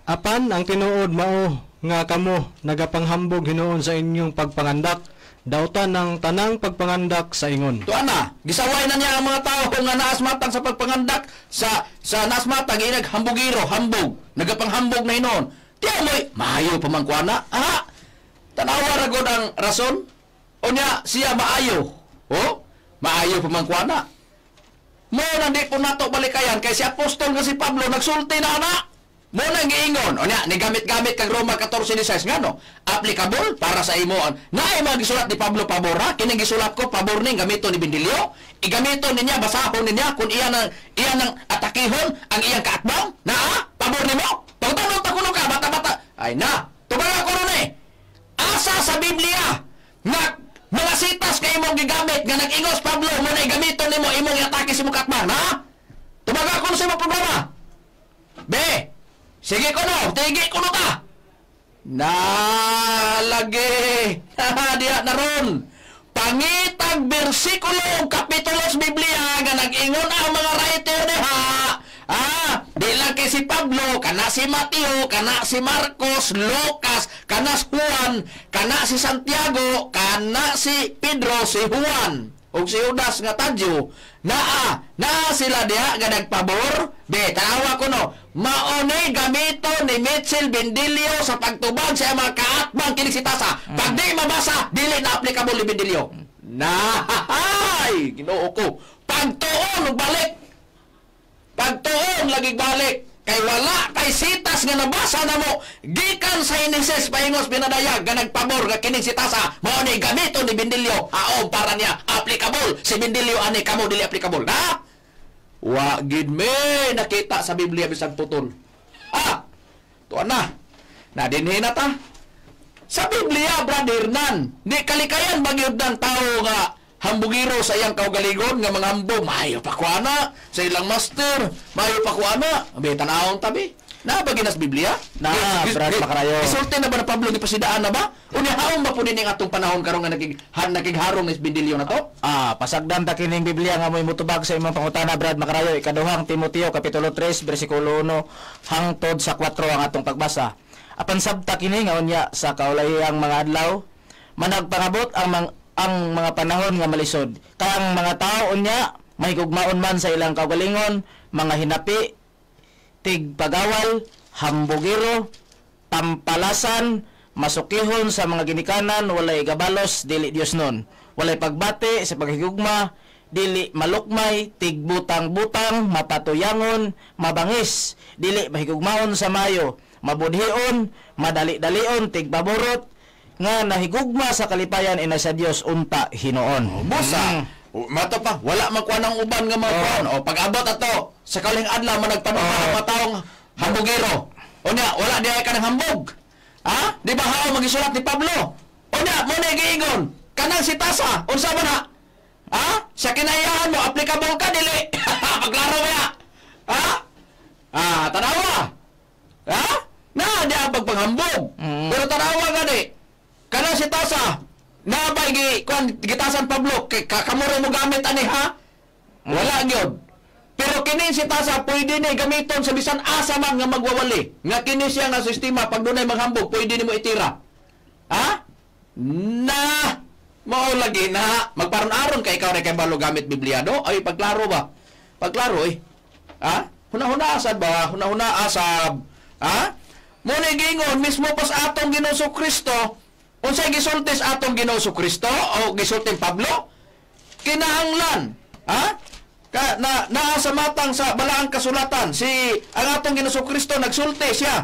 apan ang tinuod mao nga kamo nagapanghambog hinuon sa inyong pagpangandak dautan ng tanang pagpangandak sa ingon. Tuana, gisaway na niya ang mga tao kung nga naasmatang sa pagpangandak sa naasmatang hambugiro, hambog, nagapanghambog na hinuon. Tiyan mo'y maayo pamangkuana. Tanawa ragod ang rason o niya siya maayo. Maayo pamangkuana. Mo na di po nato balikayan kay si apostol nga si Pablo nagsulti na ana. Mo na giingon o niya ni gamit-gamit kag Roma 14:16 ngano applicable para sa imo. Naay mga gisulat ni Pablo pabora kini gisulat ko pabor ning gamito ni Bindilio. Igamiton niya basahon niya kun iyan ang atakihon ang iyang kaatbang. Pabor nimo. Pagtanong ta kuno ka bata-bata. Ay na. Tubaga ko ni. Asa sa Biblia nga mga sitas kay imong gigamit nga nag-ingos Pablo mo na gamiton nimo imong atake sa imong katman, ha? Tumaga ko sa imong programa. Be, sige ko no, tigi ko no ta. Lagi. Diya na ron. Pangitag bersikulo kapitulo sa Biblia nga nag-ingon ang mga writer diha. Di lang kay si Pablo, kana si Mateo, kana si Marcos, Lucas, kana si Juan, kana si Santiago, kana si Pedro, si Juan, o si Judas nga Tadyo, naa sila diha nga nagpabor. Be, tanawa ko no, maone gamito ni Mitchell Bendilio sa pagtubag sa mga kaatbang kining si Tasa. Pag di mabasa, dili na applicable ni Bendilio. Nahay, Ginoo ko. Pagtuon ug balik. Pagtuon lagi balik. Kay wala kay sitas nga nabasa na mo gikan sa Genesis paingos binadayag nga nagpabor nga kining si Tasa mao ni gamito ni Bendilio aon para niya applicable si Bendilio ani kamo dili applicable na wa gid me nakita sa Biblia bisag putol tuan na dinhi na ta sa Biblia brother nan di kalikayan bagyod ng tao nga hambugiro sa iyang kaugalingon nga mga hambog mayo pa ko ana sa ilang master mayo pa ko ana abi tan-awon tabi na baginas Biblia na Brad Macarayo isulti na ba na Pablo ni pasidaan na ba unya haon ba pud ning atong panahon karon nga nakigharong ni Bendilio na to pasagdan ta kining Biblia nga moy mutubag sa imong pangutana Brad Macarayo ikaduhang Timoteo kapitulo 3 bersikulo 1 hangtod sa 4 ang atong pagbasa apan sabta kini nga unya sa kaulayang mga adlaw managpangabot ang mga panahon nga malisod. Kang mga tao unya mahigugmaon man sa ilang kaugalingon, mga hinapi, tigpagawal, hambugiro, tampalasan, masukihon sa mga ginikanan, walay gabalos, dili Dios nun. Walay pagbati sa paghigugma, dili malukmay, tigbutang-butang, matatuyangon, mabangis, dili mahigugmaon sa mayo, mabudhion, madali-dalion, tigbaborot, nga nahigugma sa kalipayan ina sa Dios unta hinoon. Busa. Mato pa wala makuha ng uban nga mga kuan. O pag-abot ato sa kauling adlaw managtanong mga taong hambugero. Unya wala di ay ka ng hambog. Di ba hao magisulat ni Pablo? Unya mo na giingon kanang si Tasa unsa man na? Sa kinayahan mo applicable ka dili. Paglaro ya. Tanawa. Na di ang pagpanghambog. Pero tanawa gani. Kana si Tasa, nabay gitasan Pablo, kamuro mo gamit ani Wala gyud. Pero kini si Tasa pwede ni gamiton sa bisan asa man nga magwawali. Nga kini siya nga sistema pag dunay maghambog, pwede nimo itira. Mao lagi na magparon-aron kay ikaw na kay balo gamit Biblia do. Ay pagklaro ba? Pagklaro Huna-huna asad ba? Huna-huna asab. Mo ni gingon mismo pas atong Ginoo Kristo. Unsay gisultis atong Ginoo Kristo o gisultin Pablo? Kinahanglan, naa sa matang sa balaang kasulatan ang atong Ginoo Kristo nagsulti siya.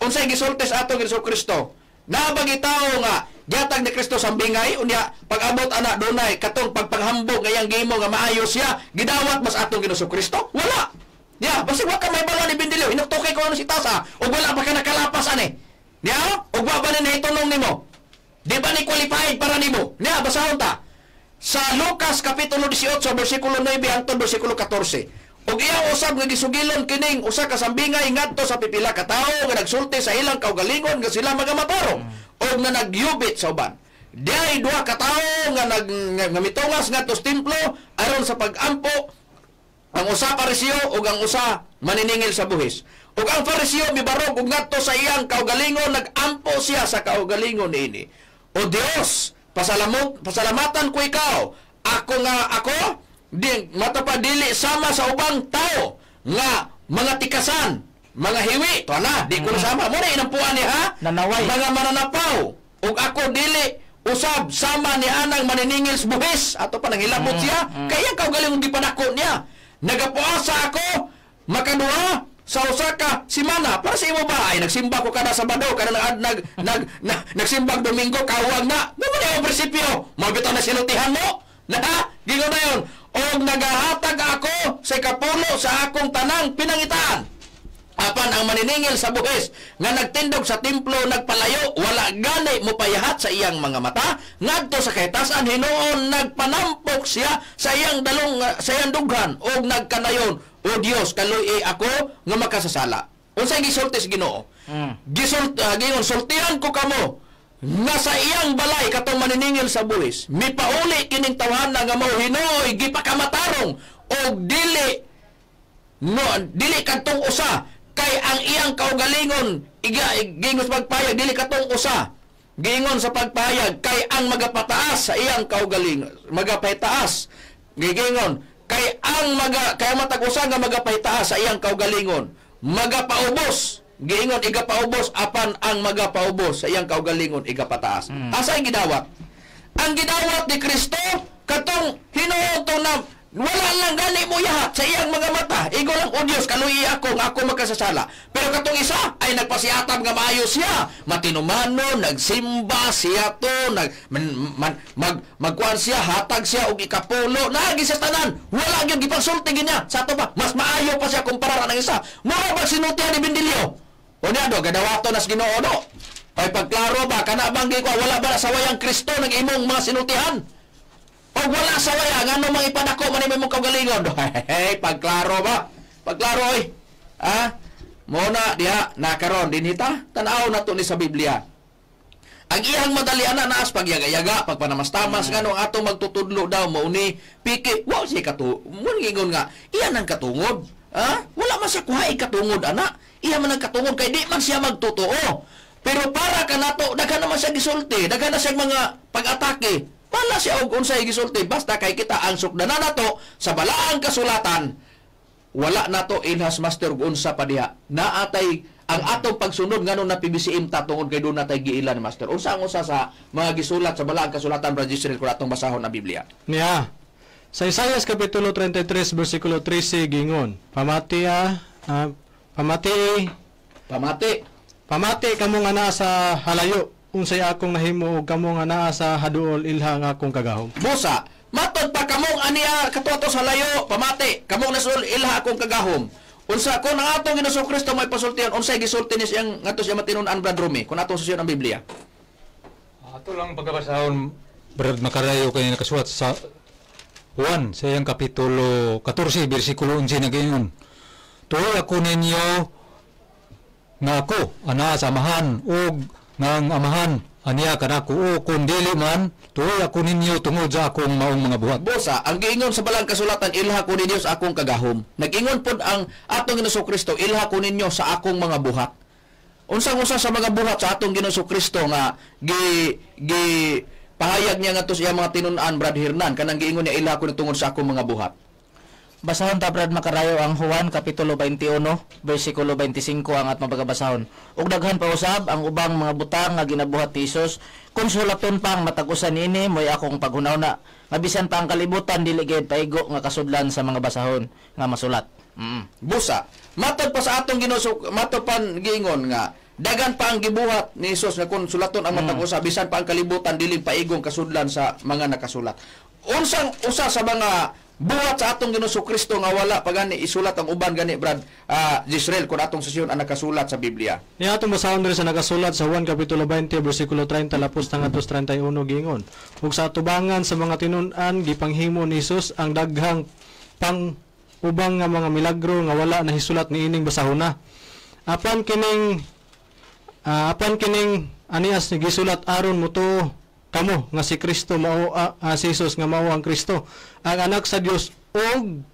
Unsay gisultis atong Ginoo Kristo? Nabagitaw nga gihatag ni Kristo sambingay unya pag-abot ana dunay katong pagpanghambog ngayang gimo nga maayo siya gidawat mas atong Ginoo Kristo? Wala. Basta wa ka may bala ni Bendilio inuktukay ko ano si Tasa ug wala pa ka nakalapas ani. Ug wa ba ni nahitunong nimo? Di ba ni qualified para nimo? Basahon ta. Sa Lucas kapitulo 18 bersikulo 9 hangtod bersikulo 14. Ug iya usab nga gisugilon kining usa ka sambingay ngadto sa pipila ka tawo nga nagsulti sa ilang kaugalingon nga sila magamatoro ug na nagyubit sa uban. Diay duha ka tawo nga mitungas ngadto sa templo aron sa pag-ampo ang usa pariseo ug ang usa maniningil sa buhis. Ug ang Fariseo mibarog ug ngadto sa iyang kaugalingon nag-ampo siya sa kaugalingon niini. O Dios, pasalamatan ko ikaw. Ako matapa dili sama sa ubang tao nga mga tikasan, mga hiwi. To na, di ko sama. Mo na inampuan ni nanaway. Mga mananapaw. Ug ako dili usab sama ni anang maniningil sa buhis. Ato pa nanghilabot siya. Kaya kaugalingon gipadako niya. Nagapuasa ako makaduha sa Osaka simana para sa imo ba ay nagsimba ko kada Sabado kada nagsimbag Domingo kawag na naman yung prinsipyo mabitaw na sinutihan mo gingon na yun og nagahatag ako sa kapulo sa akong tanang pinangitaan apan ang maniningil sa buhis nga nagtindog sa templo nagpalayo wala gani mo payahat sa iyang mga mata ngadto sa kahitasan hinuon nagpanampok siya sa iyang dughan og nagkanayon o Dios, kaluy ako nga makasasala. Unsay gisulti sa Ginoo? Sultihan ko kamo nga sa iyang balay katong maniningil sa buhis. Mipauli kining tawhana nga mao Hinoy gipakamatarong o dili kadtong usa kay kay ang iyang kaugalingon gingon sa pagpayag dili katong usa. Gingon sa pagpayag kay ang magapataas sa iyang kaugalingon, magapaytaas. Gigingon kay ang kay matag usa nga magapaytaas sa iyang kaugalingon, magapaubos. Giingon igapaubos apan ang magapaubos sa iyang kaugalingon igapataas. Asa ang gidawat? Ang gidawat ni Kristo katong hinuoto na wala lang gani mo yahat sa iyang mga mata. Igo lang, o Diyos, kaluyi ako nga ako magkasasala. Pero katong isa ay nagpasiatab nga maayo siya. Matinumano, nagsimba siya to, magkuhan siya, hatag siya og ikapulo. Nagi sa tanan, wala gyud gipagsulti niya. Sa ato pa, mas maayo pa siya kumpara ng isa. Mura ba sinutihan ni Bendilio? O niya do, gadawato nas Ginoo do. Ay pagklaro ba kana banggi ko wala ba sa wayang Kristo ng imong mga sinutihan? O wala sa waya, nga mga ipadako man imong kaugalingon. Hey, pagklaro ba? Pagklaro oy. Muna diha nakaron dinhita tan-aw nato ni sa Biblia. Ang iyang madalian na naas pagyaga-yaga, pagpanamastamas ngano atong magtutudlo daw mao ni piki. Wa si katu. Mun gingon nga, iyan ang katungod. Wala man siya kuhay katungod ana. Iya man ang katungod kay di man siya magtotoo. Pero para kanato daghan naman siya gisulti, daghan na siya mga pag-atake. Wala siya og unsay gisulti basta kay kita ang sukdanan nato sa balaang kasulatan. Wala nato inhas master og unsa pa diha. Naatay ang atong pagsunod nganong na PBCM ta tungod kay doon natay giilan master. Unsa sa mga gisulat sa balaang kasulatan Brother Israel kung atong basahon na Biblia. Niya. Sa Isaias kapitulo 33 bersikulo 13 gingon, pamati kamo nga naa sa halayo. Unsay akong nahimo og kamo nga naa sa haduol ilha nga akong kagahom. Busa, matod pa kamong aniya katuto sa layo, pamati, kamong nasul ilha akong kagahom. Unsa ko nang atong Ginoong Kristo may pasultihan, unsay gisulti ni siyang ngadto siya matinud-an Brad Rumi, kun atong susiyon ang Biblia. Ato lang pagkabasahon Brad Macarayo kay nakasulat sa Juan sa iyang kapitulo 14 bersikulo 11 nagingon. Tuoy ako ninyo nga ako ana sa amahan og ngang amahan aniya kanako o kun dili man tuoy ako ninyo tungod sa akong maong mga buhat. Bosa, ang giingon sa balang kasulatan ilha ko ninyo sa akong kagahom. Nagingon pod ang atong Ginoong Kristo ilha ko ninyo sa akong mga buhat. Unsang-usa sa mga buhat sa atong Ginoong Kristo nga pahayag niya ngadto sa mga tinun-an Brad Hernan kanang giingon niya ilha ko tungod sa akong mga buhat. Basahon ta Brad Macarayo ang Juan kapitulo 21 bersikulo 25 ang atong pagabasahon. Ug daghan pa usab ang ubang mga butang nga ginabuhat ni Hesus. Kung sulaton pang matagusan ini moy akong paghunawna. Nga bisan pa ang kalibutan dili gayud paigo nga kasudlan sa mga basahon nga masulat. Busa, matod pa sa atong Ginoo matod pan giingon nga dagan pa ang gibuhat ni Hesus nga kung sulaton ang matagusa bisan pa ang kalibutan dili paigong kasudlan sa mga nakasulat. Unsang usa sa mga buhat sa atong Ginoong Kristo nga wala pa gani isulat ang uban gani Brad Israel kung atong sesyon ang nakasulat sa Biblia. Ni atong basahon diri sa nakasulat sa Juan kapitulo 20 bersikulo 30 lapos tangatos 31 gingon. Ug sa atubangan sa mga tinun-an gipanghimo ni Hesus ang daghang pang ubang nga mga milagro nga wala nahisulat ni ining basahona. Apan kining anias ni gisulat aron mo to kamo nga si Kristo mao si Jesus nga mao ang Kristo ang anak sa Dios og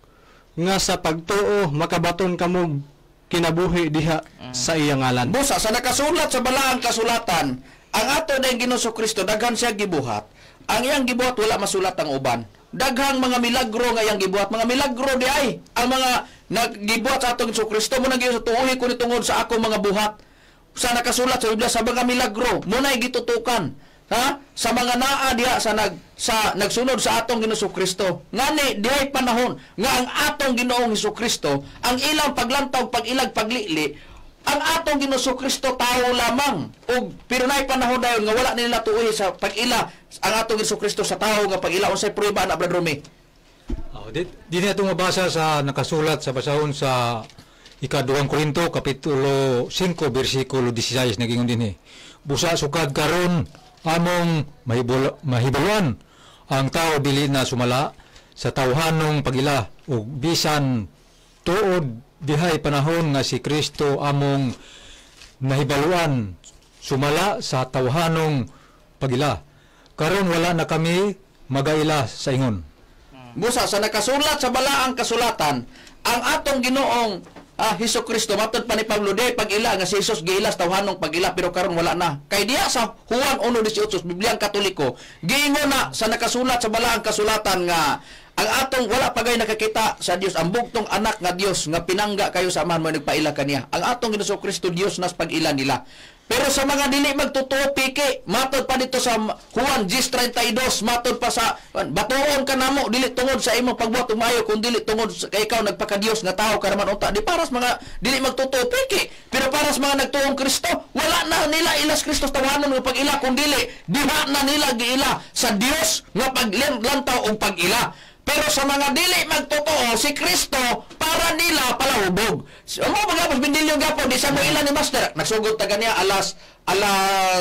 nga sa pagtuo makabaton kamo kinabuhi diha sa iyang ngalan. Busa sa nakasulat sa balaang kasulatan ang ato dayong Ginoong Kristo daghan siya gibuhat. Ang iyang gibuhat wala masulat ang uban. Daghang mga milagro nga iyang gibuhat, mga milagro di ay ang mga naggibuhat sa atong Ginoong Kristo mo nang tuuhi ko ni tungod sa akong mga buhat. Sa nakasulat sa Biblia sa mga milagro mo nay gitutukan. Sa mga naa diha sa nagsunod sa atong Ginoong Kristo. Ngani dihay panahon nga ang atong Ginoong Kristo ang ilang paglantaw, pag-ilag, paglili, ang atong Ginoong Kristo tao lamang. Og pero nay panahon dayon nga wala nila tuoy sa pag-ila ang atong Ginoong Kristo sa tao nga pag-ila unsay prueba na Brad Rumi. Di na itong mabasa sa nakasulat sa basahon sa ika-2 Korinto kapitulo 5 bersikulo 16 nagingon dinhi. Busa sukad karon among mahibuluan ang tao dili na sumala sa tawhanong pagila ug bisan tuod dihay panahon nga si Kristo among nahibaluan sumala sa tawhanong pagila karon wala na kami magaila sa ingon. Busa sa nakasulat sa balaang kasulatan ang atong Ginoong Hesus Kristo matod pa ni Pablo day pag-ila nga si Hesus giila sa tawhanong pag-ila pero karon wala na. Kay diya sa Juan 1:18 Bibliang Katoliko giingon na sa nakasulat sa balaang kasulatan nga ang atong wala pagay nakakita sa Dios ang bugtong anak nga Dios nga pinangga kayo sa amahan mo nagpaila kaniya. Ang atong Ginoong Kristo Dios nas pag-ila nila. Pero sa mga dili magtotoo piki, matod pa dito sa Juan 10:32, matod pa sa batuon ka namo dili tungod sa imong pagbuhat umayo kun dili tungod sa kay ikaw nagpaka-Dios nga tao ka naman unta. Di para sa mga dili magtotoo piki, pero para sa mga nagtuong Kristo, wala na nila ilas Kristo tawanon nga pag-ila kun dili diha na nila giila sa Dios nga paglantaw og pag-ila. Pero sa mga dili magtotoo, si Kristo para nila palahubog. Mo magapos bindilyo gapon di sa mo ilan ni Master. Nagsugod ta ganiya alas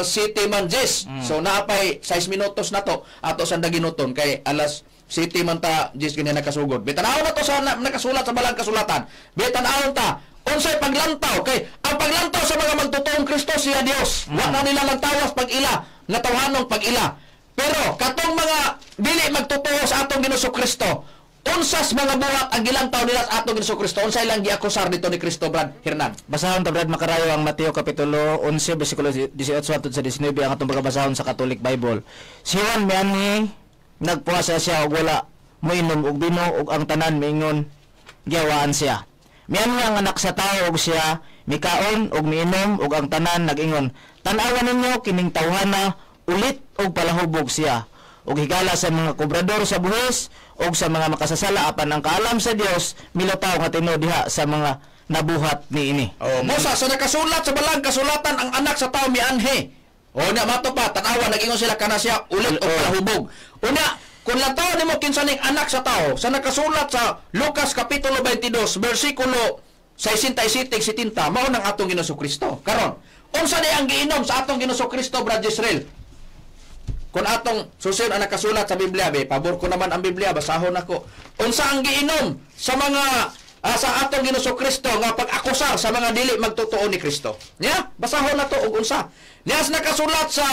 7 man 10. So naapay 6 minutos na to ato sa daginuton kay alas 7 man ta 10 ganiya nakasugod. Bitan-aw na to sa nakasulat sa balang kasulatan. Bitan-aw ta unsay paglantaw kay ang paglantaw sa mga magtotoong Kristo siya Dios. Wa na nila magtawas pag-ila, nga tawhanong pag-ila. Pero katong mga dili magtotoo sa atong Ginoong Kristo, unsas mga buhat ang gilantaw nila sa atong Ginoong Kristo, unsay lang giakusar dito ni Kristo, Brad Hernan. Basahon ta Brad Makarayo ang Mateo kapitulo 11 bersikulo 18 hangtod sa 19 ang atong pagabasahon sa Catholic Bible. Si Juan mianhi nagpuasa siya og wala moinom og bino ug ang tanan miingon giyawaan siya. Mianhi ang anak sa tawo og siya mikaon og miinom ug ang tanan nagingon, tan-awan ninyo kining tawhana ulit og palahubog siya og higala sa mga kobrador sa buhis og sa mga makasasala apan ang kaalam sa Dios milutaw nga tinuod diha sa mga nabuhat niini. Musa sa nakasulat sa balang kasulatan ang anak sa tao mianhi. Unya mato pa tan-awan nagingon sila kana siya ulit og palahubog. Unya kung lantaw nimo kinsaning anak sa tao sa nakasulat sa Lucas kapitulo 22 bersikulo 67-70 mao nang atong Ginoong Kristo. Karon, unsa di ang giinom sa atong Ginoong Kristo, Brad Israel? Kung atong susun ang nakasulat sa Biblia, pabor ko naman ang Biblia, basahon ako. Unsa ang giinom sa mga sa atong Ginoong Kristo nga pag-akusar sa mga dili magtotoo ni Kristo. Nya, basahon na to og unsa. Niyas nakasulat sa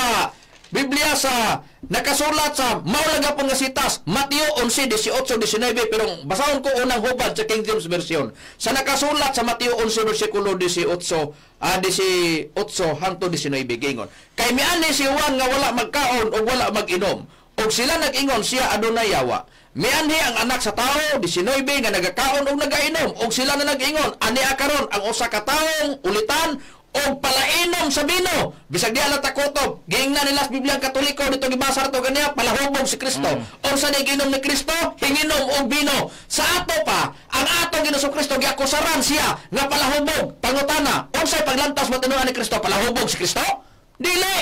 Biblia sa nakasulat sa maulaga pong nga sitas Mateo 11:18-19 pero basahon ko unang hubad sa King James Version. Sa nakasulat sa Mateo 11 bersikulo 18 hangtod 19 gingon. Kay miani si Juan nga wala magkaon o wala mag-inom. Og sila nag-ingon siya adunay yawa. Mianhi ang anak sa tao 19 nga nagakaon og nagainom. Og sila na nag-ingon ani karon ang usa ka taong ulitan o palainom sa bino. Bisag di ala takotob. Giingnan nila sa Bibliang Katoliko dito gibasa to ganiya palahubog si Kristo. O sa giinom ni Kristo hinginom og bino. Sa ato pa ang atong Ginoong Kristo giakusaran siya nga palahubog. Pangutana, unsay paglantaw mo tinuod ni Kristo palahubog si Kristo? Dili.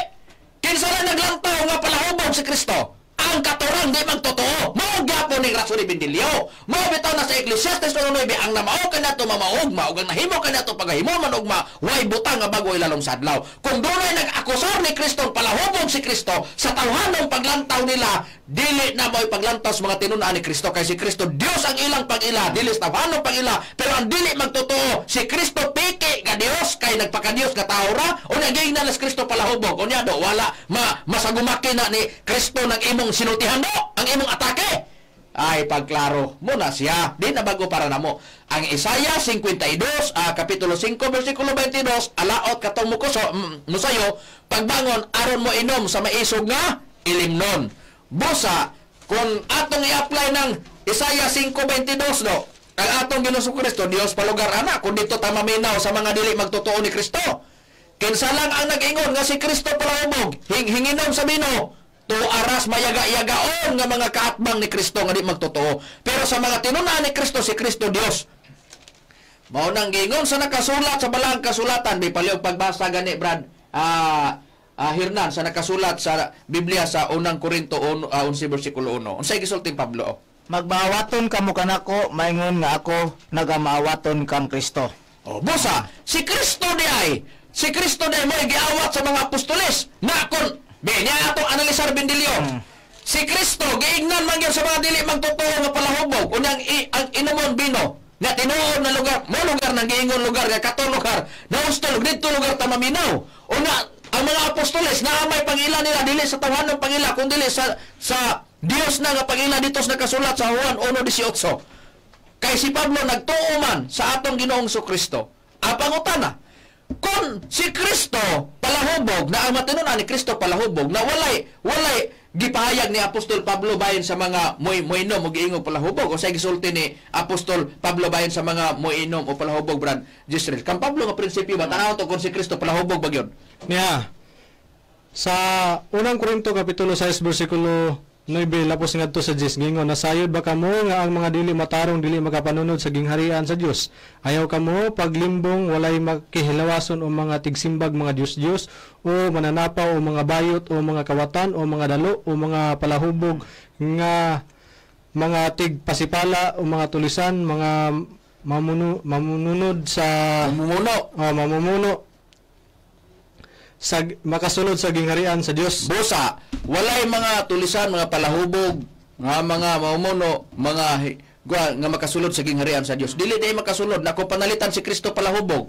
Kinsa lang naglantaw nga palahubog si Kristo? Ang katurang di magtotoo. Mao gyapon ni rason ni Bindilyo. Mao bitaw na sa Ecclesiastes 1:9 ang namao kanato mamaog maog ang nahimo kanato pagahimo man og way butang nga bago ilalong sadlaw. Kung dunay nag-akusar ni Kristo palahubog si Kristo sa tawhanong paglantaw nila, dili na mo'y paglantaw sa mga tinun-an ni Kristo kay si Kristo Dios ang ilang pag-ila, dili sa tawhanong pag-ila, pero ang dili magtotoo si Kristo piki nga Dios kay nagpaka-Dios nga tao ra o naging na Kristo palahubog. Unya do wala masagumaki na ni Kristo ng imong sinultihan do ang imong atake. Ay pagklaro mo na siya di na bago para namo ang Isaiah 52 kapitulo 5 bersikulo 22 alaot katong musayo pagbangon aron mo inom sa maisog nga ilimnon. Busa kung atong i-apply ng Isaiah 5:22 no ang atong Ginoong Kristo Dios palugar ana kun dito ta maminaw sa mga dili magtotoo ni Kristo. Kinsa lang ang nag-ingon nga si Kristo palahubog hinginom sa bino to aras mayaga-yagaon nga mga kaatbang ni Kristo nga di magtotoo. Pero sa mga tinuna ni Kristo si Kristo Dios. Mao nang gingon sa nakasulat sa balang kasulatan di paliog pagbasa gani Brad Hernan sa nakasulat sa Biblia sa unang Korinto 11 bersikulo 1. Unsay gisulti Pablo? Magmaawaton kamo kanako maingon nga ako nagamaawaton kang Kristo. Busa si Kristo di ay mo giawat sa mga apostoles na kon niya atong analisar Bindilyo. Si Kristo giingnan man gyud sa mga dili magtotoo nga palahubog unyang ang inumon bino na tinuod na lugar mo lugar nang giingon lugar nga katong lugar na ustol dito lugar ta maminaw una ang mga apostoles na may pangila nila dili sa tawhanong pangila kundi sa Dios na nga pangila dito sa nakasulat sa Juan 1:18. Kay kay si Pablo nagtuo man sa atong Ginoong Kristo. Ang pangutana, kung si Kristo palahubog na ang matinunan ni Kristo palahubog na walay gipahayag ni Apostol Pablo bayan sa mga moinom o giingog palahubog o sa gisulti ni Apostol Pablo bayan sa mga moinom o palahubog, Brad Gisrel. Kang Pablo nga prinsipyo ba tanaw to kung si Kristo palahubog ba gyud? Niya, sa unang Korinto Kapitulo 6 versikulo 9 lapos ngadto sa 10 gingon, nasayod ba kamo nga ang mga dili matarong dili makapanunod sa gingharian sa Dios? Ayaw kamo paglimbong walay makihilawason o mga tigsimbag mga Dios o mananapaw o mga bayot o mga kawatan o mga dalo o mga palahubog nga mga tigpasipala o mga tulisan, mga mamununod sa mamumuno sa makasunod sa gingharian sa Dios. Busa, walay mga tulisan, mga palahubog, mga mamumuno, nga makasulod sa gingharian sa Dios. Dili day makasulod na kung panalitan si Kristo palahubog.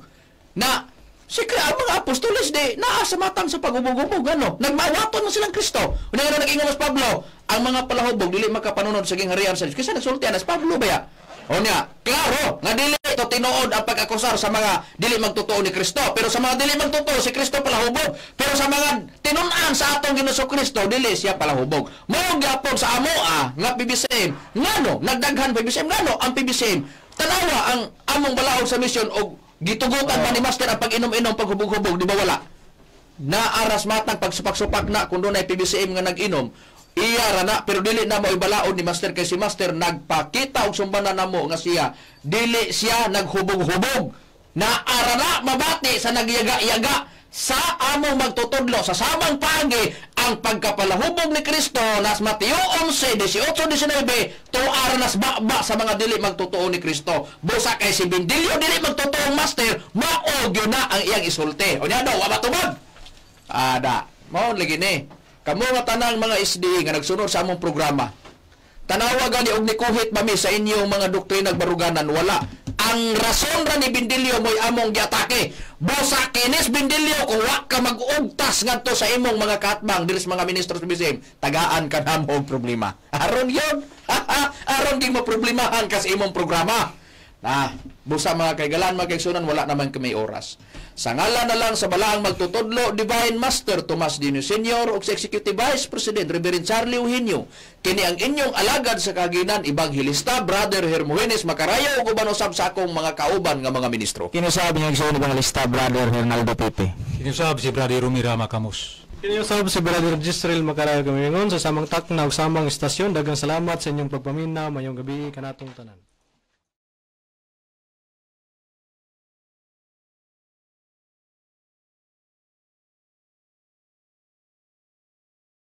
Na ang mga apostoles di naa sa matang sa paghubog-hubog, ano? Nagmawaton mo silang Kristo. Una nga nag-ingon mas Pablo, ang mga palahubog dili makapanunod sa gingharian sa Dios. Kasi nagsultian as Pablo ba ya? O niya, klaro, nga dili ito tinuod ang pag-akusar sa mga dili magtotoo ni Kristo. Pero sa mga dili magtotoo, si Kristo palahubog. Pero sa mga tinunan sa atong Ginoong Kristo, dili siya palahubog. Mao gyapon sa amoa nga PBCM. Ngano, nagdaghan PBCM. Ngano, ang PBCM. Tanawa ang among balaod sa misyon o gitugutan ba ni Master ang pag-inom-inom, paghubog-hubog, di ba wala? Naaras matang pagsupak-supak na kung doon ay PBCM nga nag-inom. Iya rana, pero dili na mo ibalaod ni Master kay si Master nagpakita og sumbanan namo nga siya dili siya naghubog-hubog. Naarana mabati sa nagyaga-yaga sa among magtutudlo sa samang pagi ang pagkapalahubog ni Kristo nas Mateo 11:18-19 tuara nas baba sa mga dili magtotoo ni Kristo. Busa kay si Bindilyo dili magtotoo Master, mao gyud na ang iyang isulti. O niya daw wa matubag. Ada, mao lagi ni. Kamo nga tanang mga SDE nga nagsunod sa among programa. Tanawa gani og nikuhit ba mi sa inyong mga doktrinag baruganan, wala. Ang rason ra ni Bindilyo mo'y among giatake. Bosa kinis Bindilyo kung wa ka mag-ugtas ngadto sa imong mga katbang diris mga ministro sa BCM, tagaan ka namo og problema. Aron yon. Aron di mo problemahan ka sa imong programa. Busa mga kaigalan, mga kaigsunan, wala naman kami oras. Sa ngalan na lang sa balaang magtutudlo, Divine Master Tomas Dino Sr. o sa Executive Vice President Reverend Charlie Eugenio, kini ang inyong alagad sa kaginan, Evangelista Brother Hermogenes Macarayo o uban usab sa akong mga kauban nga mga ministro. Kinusab niya ang Evangelista Brother Hernaldo Pepe. Kinusab si Brother Rumira Macamos. Kinusab si Brother Gisrel Macarayo Gamingon sa samang takna ug samang istasyon. Daghang salamat sa inyong pagpaminaw. Mayong gabi kanatong tanan.